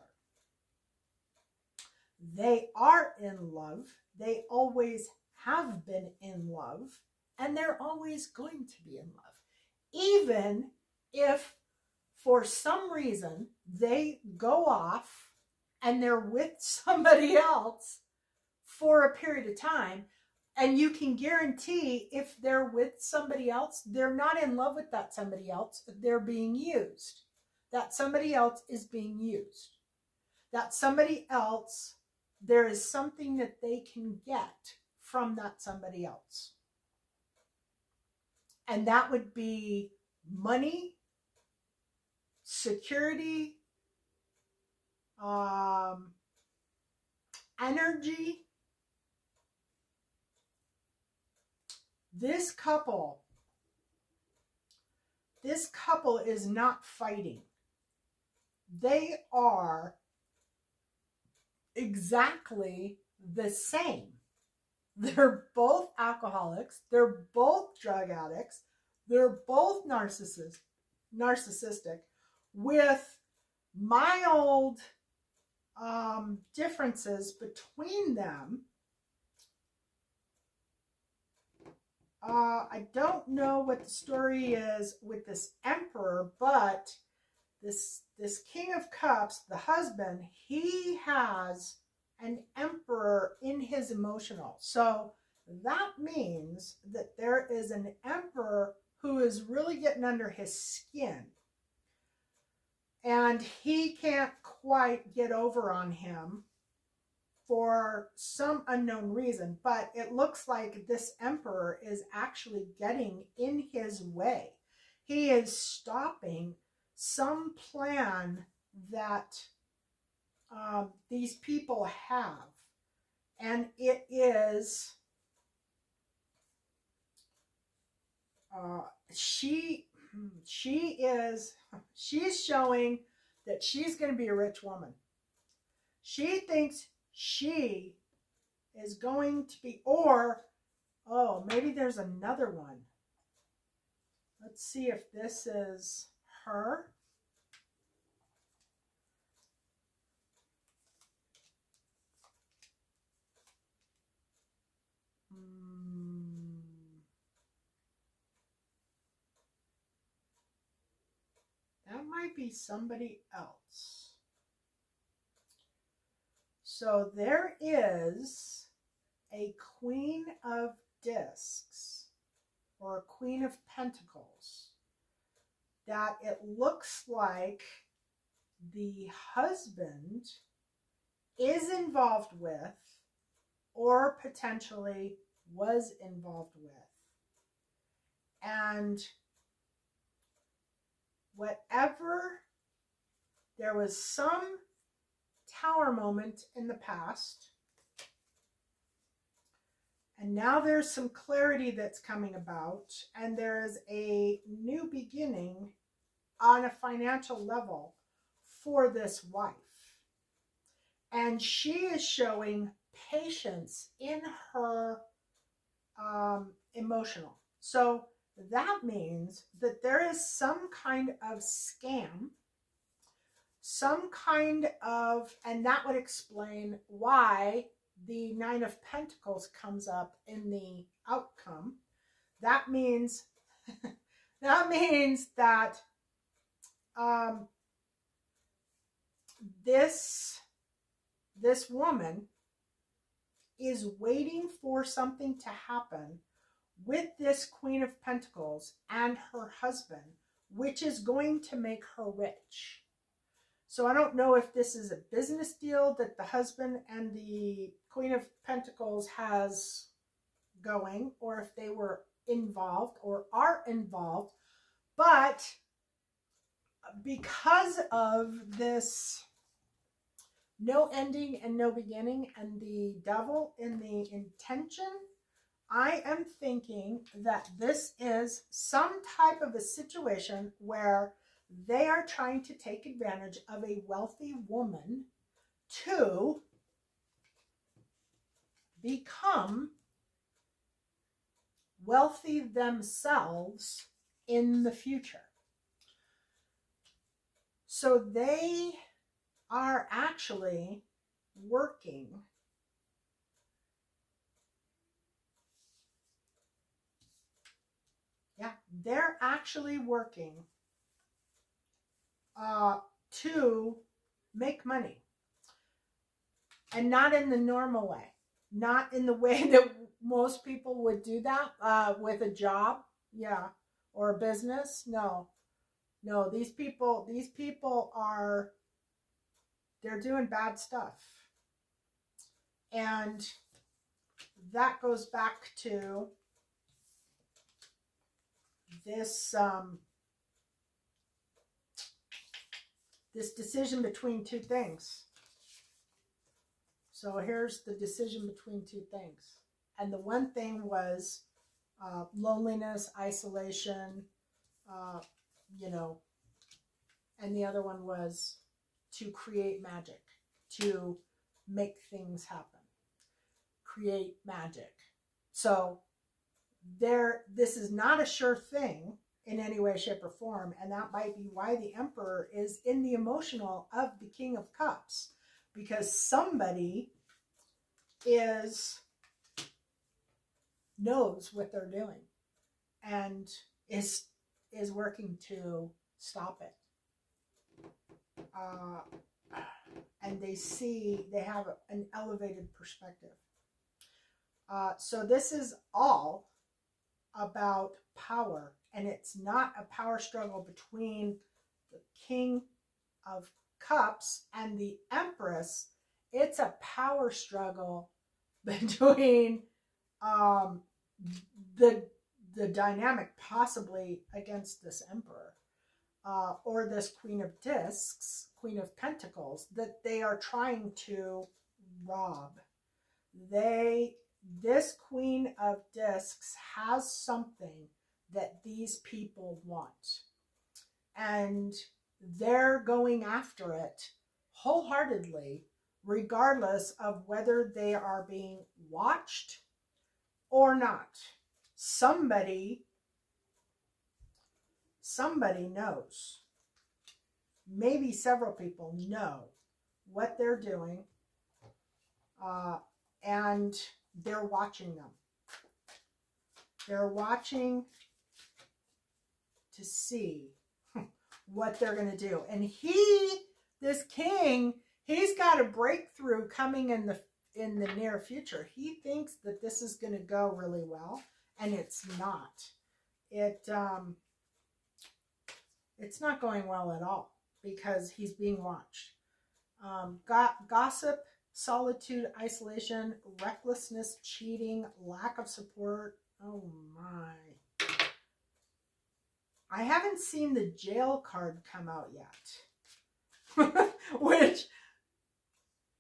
They are in love. They always have been in love, and they're always going to be in love. Even if for some reason they go off and they're with somebody else for a period of time, and you can guarantee if they're with somebody else, they're not in love with that somebody else. They're being used. That somebody else is being used. That somebody else, there is something that they can get from that somebody else. And that would be money, security, energy. This couple is not fighting. They are exactly the same. They're both alcoholics. They're both drug addicts. They're both narcissistic, with mild differences between them. I don't know what the story is with this emperor, but this King of Cups, the husband, he has an emperor in his emotional. So that means that there is an emperor who is really getting under his skin. And he can't quite get over on him for some unknown reason. But it looks like this emperor is actually getting in his way. He is stopping some plan that these people have. And it is, she's showing that she's going to be a rich woman. She thinks she is going to be, or, oh, maybe there's another one. Let's see if this is her. That might be somebody else. So there is a Queen of Discs, or a Queen of Pentacles, that it looks like the husband is involved with, or potentially was involved with. And whatever, there was some tower moment in the past, and now there's some clarity that's coming about, and there is a new beginning on a financial level for this wife. And she is showing patience in her emotional. So that means that there is some kind of scam, some kind of, and that would explain why the Nine of Pentacles comes up in the outcome. That means that this woman is waiting for something to happen with this Queen of Pentacles and her husband, which is going to make her rich. So I don't know if this is a business deal that the husband and the Queen of Pentacles has going, or if they were involved or are involved. But because of this no ending and no beginning and the devil in the intention, I am thinking that this is some type of a situation where they are trying to take advantage of a wealthy woman to become wealthy themselves in the future. So they are actually working they're actually working to make money, and not in the normal way, not in the way that most people would do that with a job, or a business. No, these people are, they're doing bad stuff, and that goes back to this this decision between two things. So here's the decision between two things. And the one thing was loneliness, isolation, and the other one was to create magic, to make things happen, create magic. So this is not a sure thing in any way, shape, or form, and that might be why the Emperor is in the emotional of the King of Cups, because somebody knows what they're doing and is working to stop it. And they have an elevated perspective. So this is all about power, and it's not a power struggle between the King of Cups and the Empress. It's a power struggle between the dynamic possibly against this Emperor or this Queen of Discs, Queen of Pentacles, that they are trying to rob. This Queen of Discs has something that these people want, and they're going after it wholeheartedly, regardless of whether they are being watched or not. Somebody knows. Maybe several people know what they're doing, and they're watching them. They're watching to see what they're going to do. And this king, he's got a breakthrough coming in the near future. He thinks that this is going to go really well, and it's not. It's not going well at all, because he's being watched. Gossip, solitude, isolation, recklessness, cheating, lack of support. Oh my. I haven't seen the jail card come out yet, which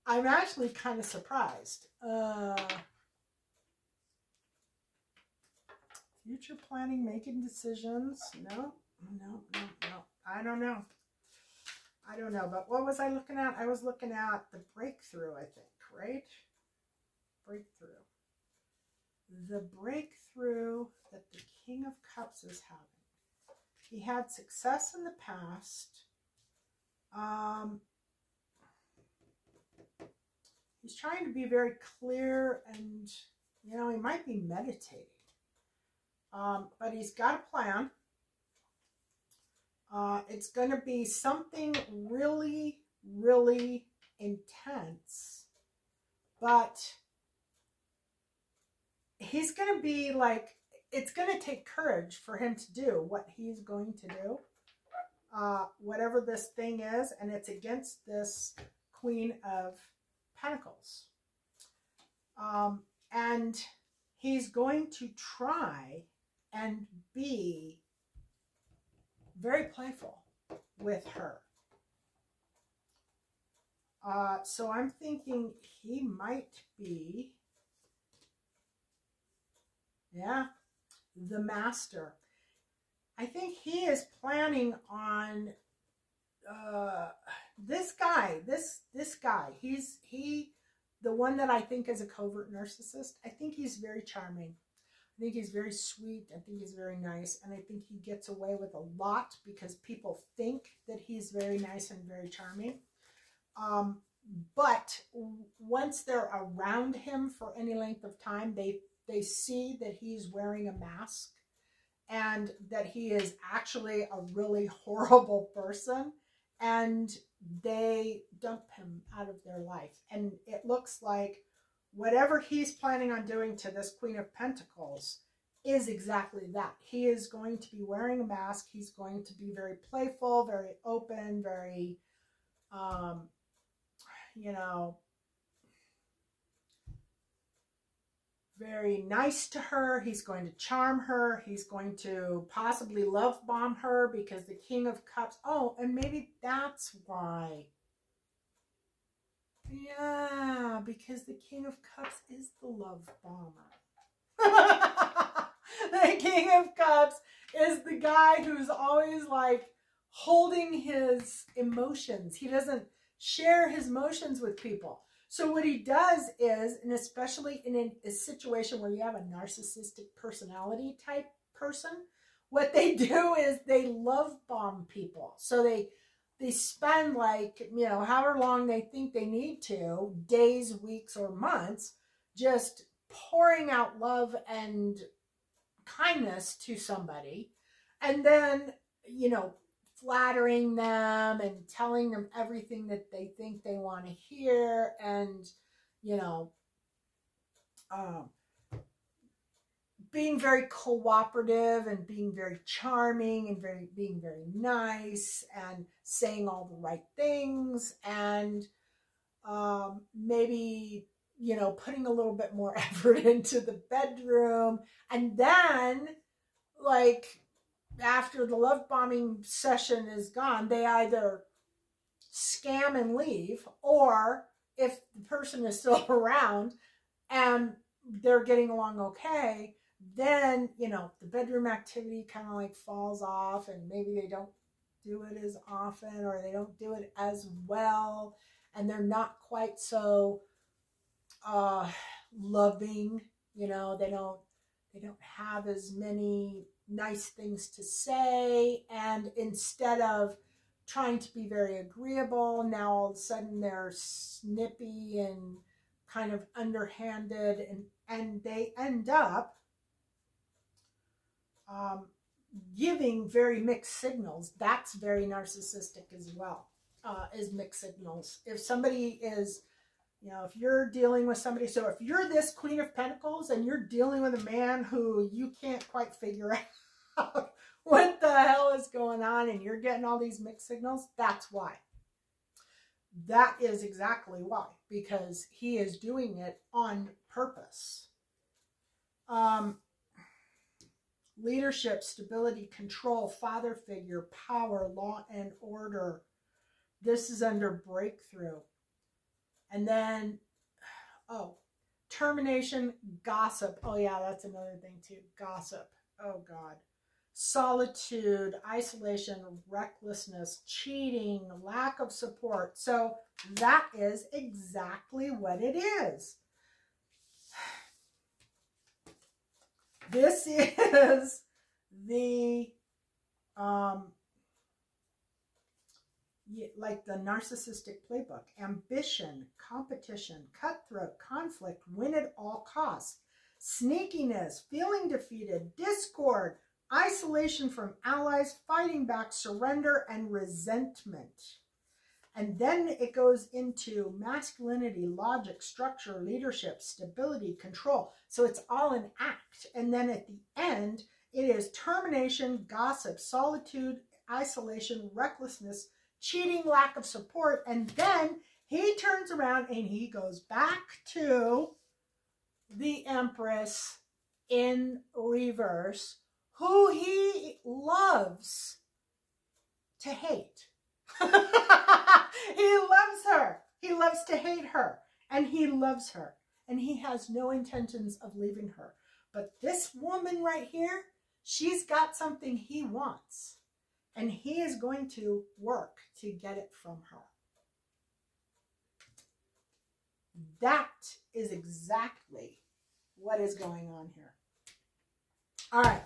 I'm actually kind of surprised. Future planning, making decisions. No. I don't know. But what was I looking at? I was looking at the breakthrough, I think, right? Breakthrough. The breakthrough that the King of Cups is having. He had success in the past. He's trying to be very clear, and, he might be meditating. But he's got a plan. It's going to be something really, really intense. But he's going to be like, it's going to take courage for him to do what he's going to do. Whatever this thing is, and it's against this Queen of Pentacles. And he's going to try and be very playful with her. So I'm thinking he might be, the master. I think he is planning on this guy. This guy. He the one that I think is a covert narcissist. I think he's very charming. think he's very sweet. I think he's very nice. And I think he gets away with a lot because people think that he's very nice and very charming. But once they're around him for any length of time, they see that he's wearing a mask and that he is actually a really horrible person, and they dump him out of their life. And it looks like whatever he's planning on doing to this Queen of Pentacles is exactly that. He is going to be wearing a mask. He's going to be very playful, very open, very, you know, very nice to her. He's going to charm her. He's going to possibly love bomb her because the King of Cups. Oh, and maybe that's why. Yeah, because the King of Cups is the love bomber. The King of Cups is the guy who's always like holding his emotions. He doesn't share his emotions with people. So what he does is, and especially in a situation where you have a narcissistic personality type person, what they do is they love bomb people. So they spend like, you know, however long they think they need to, days, weeks, or months, just pouring out love and kindness to somebody. And then, you know, flattering them and telling them everything that they think they want to hear, and, you know, being very cooperative and being very charming and being very nice and saying all the right things, and maybe, you know, putting a little bit more effort into the bedroom. And then, like, after the love bombing session is gone, they either scam and leave, or if the person is still around and they're getting along okay, then, you know, the bedroom activity kind of like falls off, and maybe they don't do it as often, or they don't do it as well, and they're not quite so loving, you know, they don't have as many nice things to say, and instead of trying to be very agreeable, now all of a sudden they're snippy and kind of underhanded, and they end up giving very mixed signals. That's very narcissistic as well, is mixed signals. If somebody is, you know, if you're dealing with somebody, so if you're this Queen of Pentacles and you're dealing with a man who you can't quite figure out what the hell is going on, and you're getting all these mixed signals, that's why. That is exactly why, because he is doing it on purpose. Leadership, stability, control, father figure, power, law and order. This is under breakthrough. And then, oh, termination, gossip. Oh yeah, that's another thing too. Gossip. Oh God. Solitude, isolation, recklessness, cheating, lack of support. So that is exactly what it is. This is the, like the narcissistic playbook: ambition, competition, cutthroat, conflict, win at all costs, sneakiness, feeling defeated, discord, isolation from allies, fighting back, surrender, and resentment. And then it goes into masculinity, logic, structure, leadership, stability, control. So it's all an act. And then at the end, it is termination, gossip, solitude, isolation, recklessness, cheating, lack of support. And then he turns around and he goes back to the Empress in reverse, who he loves to hate. He loves her. He loves to hate her. And he loves her. And he has no intentions of leaving her. But this woman right here, she's got something he wants. And he is going to work to get it from her. That is exactly what is going on here. All right.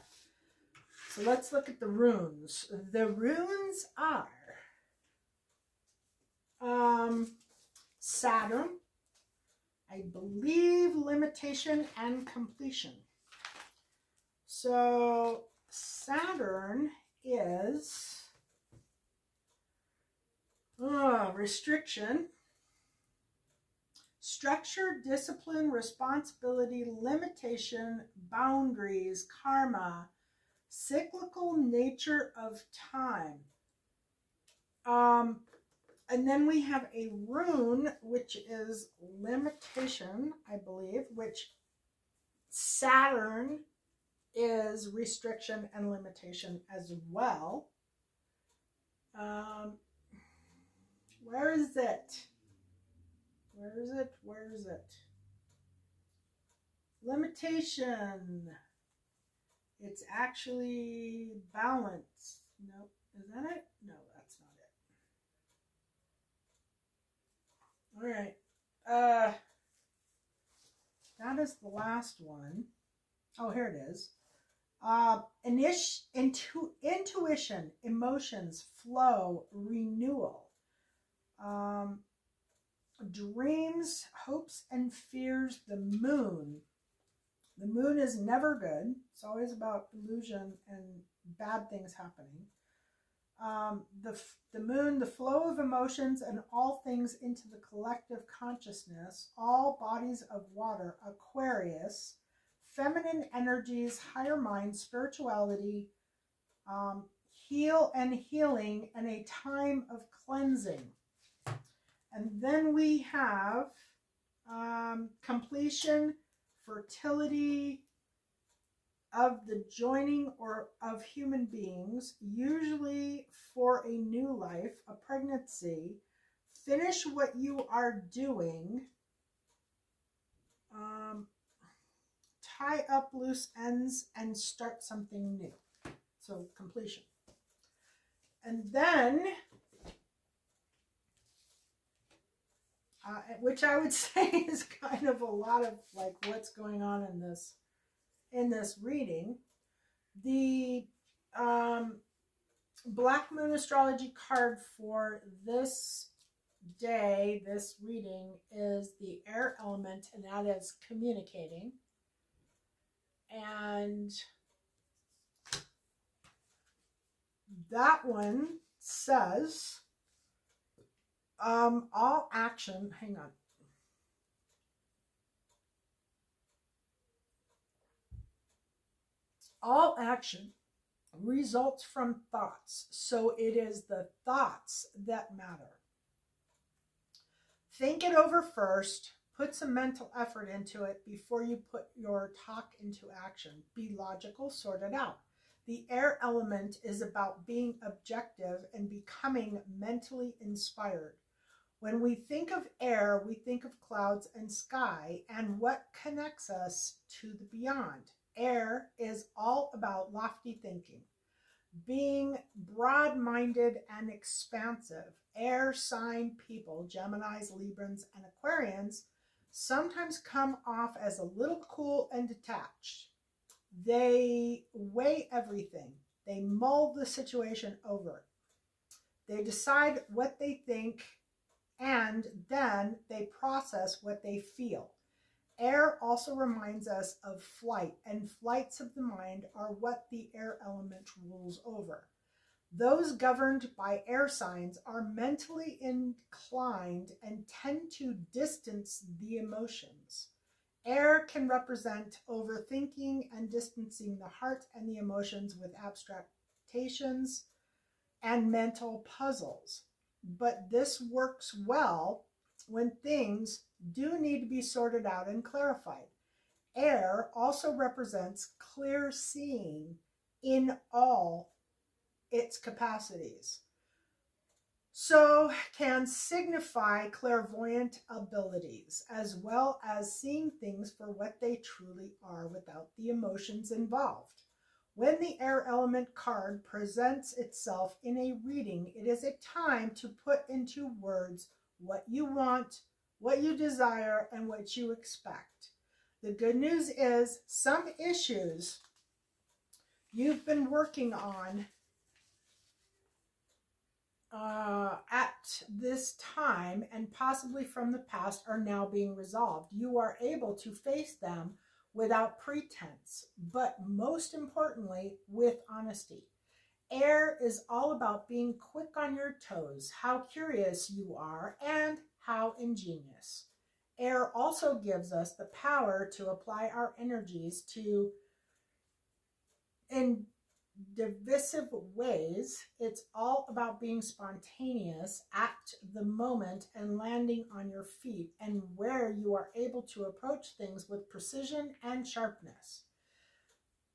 So let's look at the runes. The runes are Saturn, I believe limitation and completion. So Saturn is restriction, structure, discipline, responsibility, limitation, boundaries, karma, cyclical nature of time. And then we have a rune, which is limitation, I believe, which Saturn is restriction and limitation as well. Where is it? Where is it? Where is it? Limitation. It's actually balance. Nope. Is that it? No, that's not it. All right. That is the last one. Oh, here it is. Intuition, emotions, flow, renewal. Dreams, hopes, and fears, the moon. The moon is never good. It's always about illusion and bad things happening. The moon, the flow of emotions and all things into the collective consciousness, all bodies of water, Aquarius, feminine energies, higher mind, spirituality, heal and healing, and a time of cleansing. And then we have completion, fertility of the joining or of human beings, usually for a new life, a pregnancy, finish what you are doing, tie up loose ends and start something new. So completion. And then, which I would say is kind of a lot of like what's going on in this reading. The Black Moon Astrology card for this day, this reading, is the air element, and that is communicating. And that one says all action, hang on. All action results from thoughts, so it is the thoughts that matter. Think it over first, put some mental effort into it before you put your talk into action. Be logical, sort it out. The air element is about being objective and becoming mentally inspired. When we think of air, we think of clouds and sky and what connects us to the beyond. Air is all about lofty thinking, being broad-minded and expansive. Air sign people, Geminis, Librans, and Aquarians, sometimes come off as a little cool and detached. They weigh everything. They mull the situation over. They decide what they think, and then they process what they feel. Air also reminds us of flight, and flights of the mind are what the air element rules over. Those governed by air signs are mentally inclined and tend to distance the emotions. Air can represent overthinking and distancing the heart and the emotions with abstractions and mental puzzles. But this works well when things do need to be sorted out and clarified. Air also represents clear seeing in all its capacities, so can signify clairvoyant abilities, as well as seeing things for what they truly are without the emotions involved. When the air element card presents itself in a reading, it is a time to put into words what you want, what you desire, and what you expect. The good news is some issues you've been working on at this time and possibly from the past are now being resolved. You are able to face them without pretense, but most importantly, with honesty. Air is all about being quick on your toes, how curious you are, and how ingenious. Air also gives us the power to apply our energies to in divisive ways. It's all about being spontaneous at the moment and landing on your feet, and where you are able to approach things with precision and sharpness.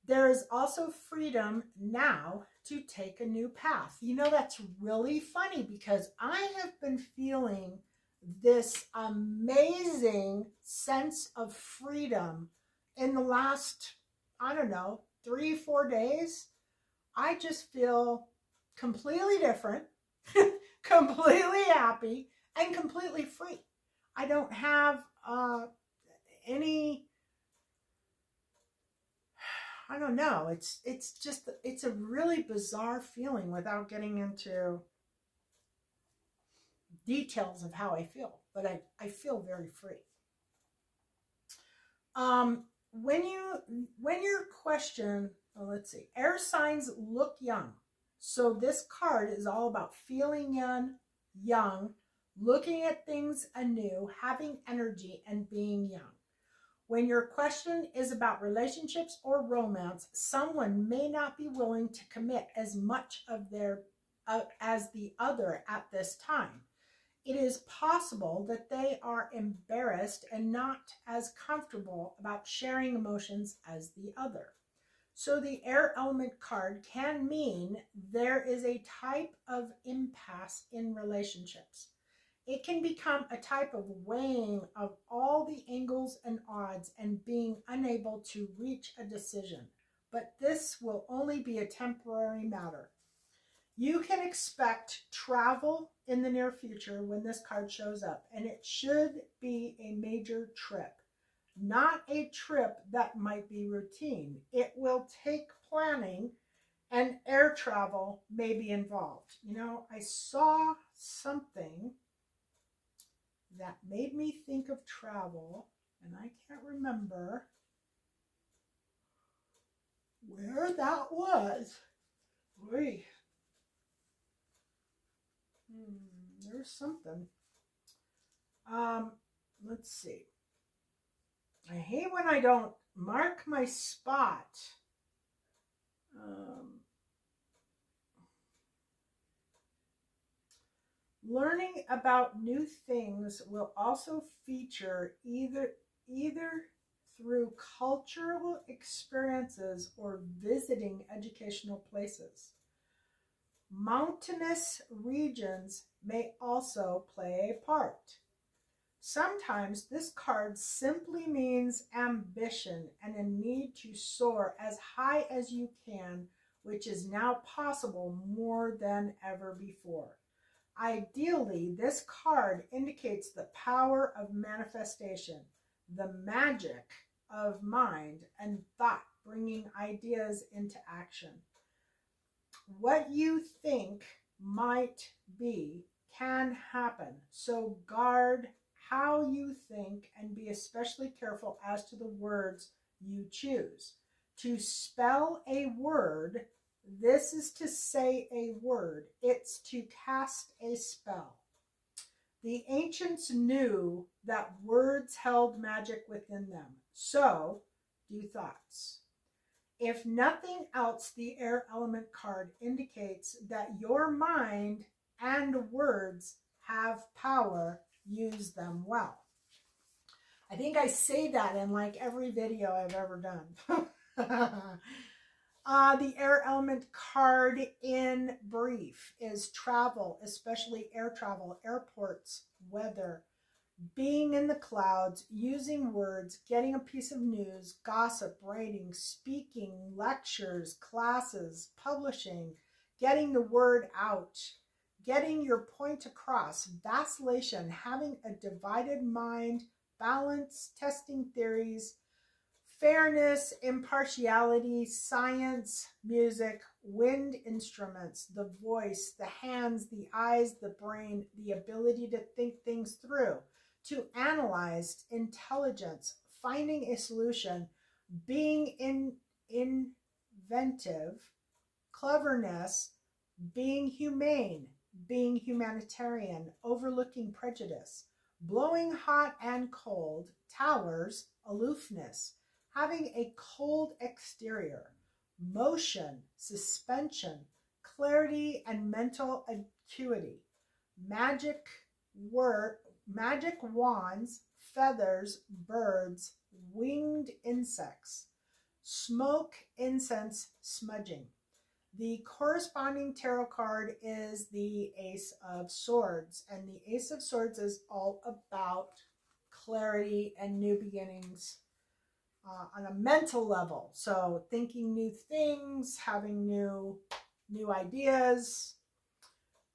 There is also freedom now to take a new path. You know, that's really funny because I have been feeling this amazing sense of freedom in the last, I don't know, 3-4 days. I just feel completely different, completely happy, and completely free. I don't have any, I don't know. It's just, it's a really bizarre feeling without getting into details of how I feel, but I feel very free. When your question, let's see, air signs look young. So this card is all about feeling young, looking at things anew, having energy, and being young. When your question is about relationships or romance, someone may not be willing to commit as much of their as the other at this time. It is possible that they are embarrassed and not as comfortable about sharing emotions as the other. So the air element card can mean there is a type of impasse in relationships. It can become a type of weighing of all the angles and odds and being unable to reach a decision. But this will only be a temporary matter. You can expect travel in the near future when this card shows up, and it should be a major trip. Not a trip that might be routine. It will take planning, and air travel may be involved. You know, I saw something that made me think of travel, and I can't remember where that was. Wait. There's something. Let's see. I hate when I don't mark my spot. Learning about new things will also feature either through cultural experiences or visiting educational places. Mountainous regions may also play a part. Sometimes this card simply means ambition and a need to soar as high as you can, which is now possible more than ever before. Ideally, this card indicates the power of manifestation, the magic of mind and thought bringing ideas into action. What you think might be can happen, so guard how you think and be especially careful as to the words you choose. To spell a word, this is to say a word. It's to cast a spell. The ancients knew that words held magic within them. So do thoughts. If nothing else, the air element card indicates that your mind and words have power. Use them well. I think I say that in like every video I've ever done. The air element card in brief is travel, especially air travel, airports, weather, being in the clouds, using words, getting a piece of news, gossip, writing, speaking, lectures, classes, publishing, getting the word out, getting your point across, vacillation, having a divided mind, balance, testing theories, fairness, impartiality, science, music, wind instruments, the voice, the hands, the eyes, the brain, the ability to think things through, to analyze, intelligence, finding a solution, being inventive, cleverness, being humane, being humanitarian, overlooking prejudice, blowing hot and cold, towers, aloofness, having a cold exterior, motion, suspension, clarity and mental acuity, magic wands, feathers, birds, winged insects, smoke, incense, smudging. The corresponding tarot card is the Ace of Swords, and the Ace of Swords is all about clarity and new beginnings on a mental level. So thinking new things, having new ideas.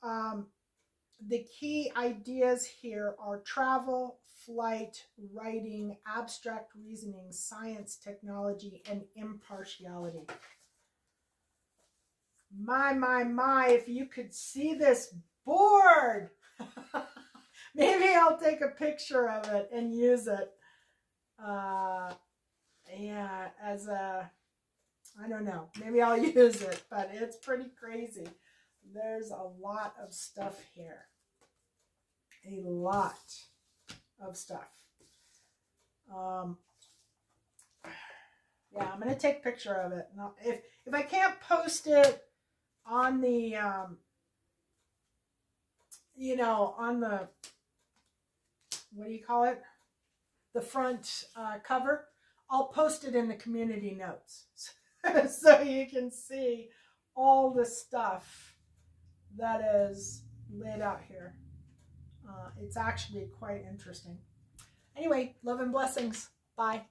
The key ideas here are travel, flight, writing, abstract reasoning, science, technology, and impartiality. My, if you could see this board. Maybe I'll take a picture of it and use it. Yeah, as a, I don't know, maybe I'll use it, but it's pretty crazy. There's a lot of stuff here. A lot of stuff. Yeah, I'm going to take a picture of it. Now, if I can't post it on the, you know, on the, what do you call it? The front cover, I'll post it in the community notes. So you can see all the stuff that is laid out here. It's actually quite interesting. Anyway, love and blessings. Bye.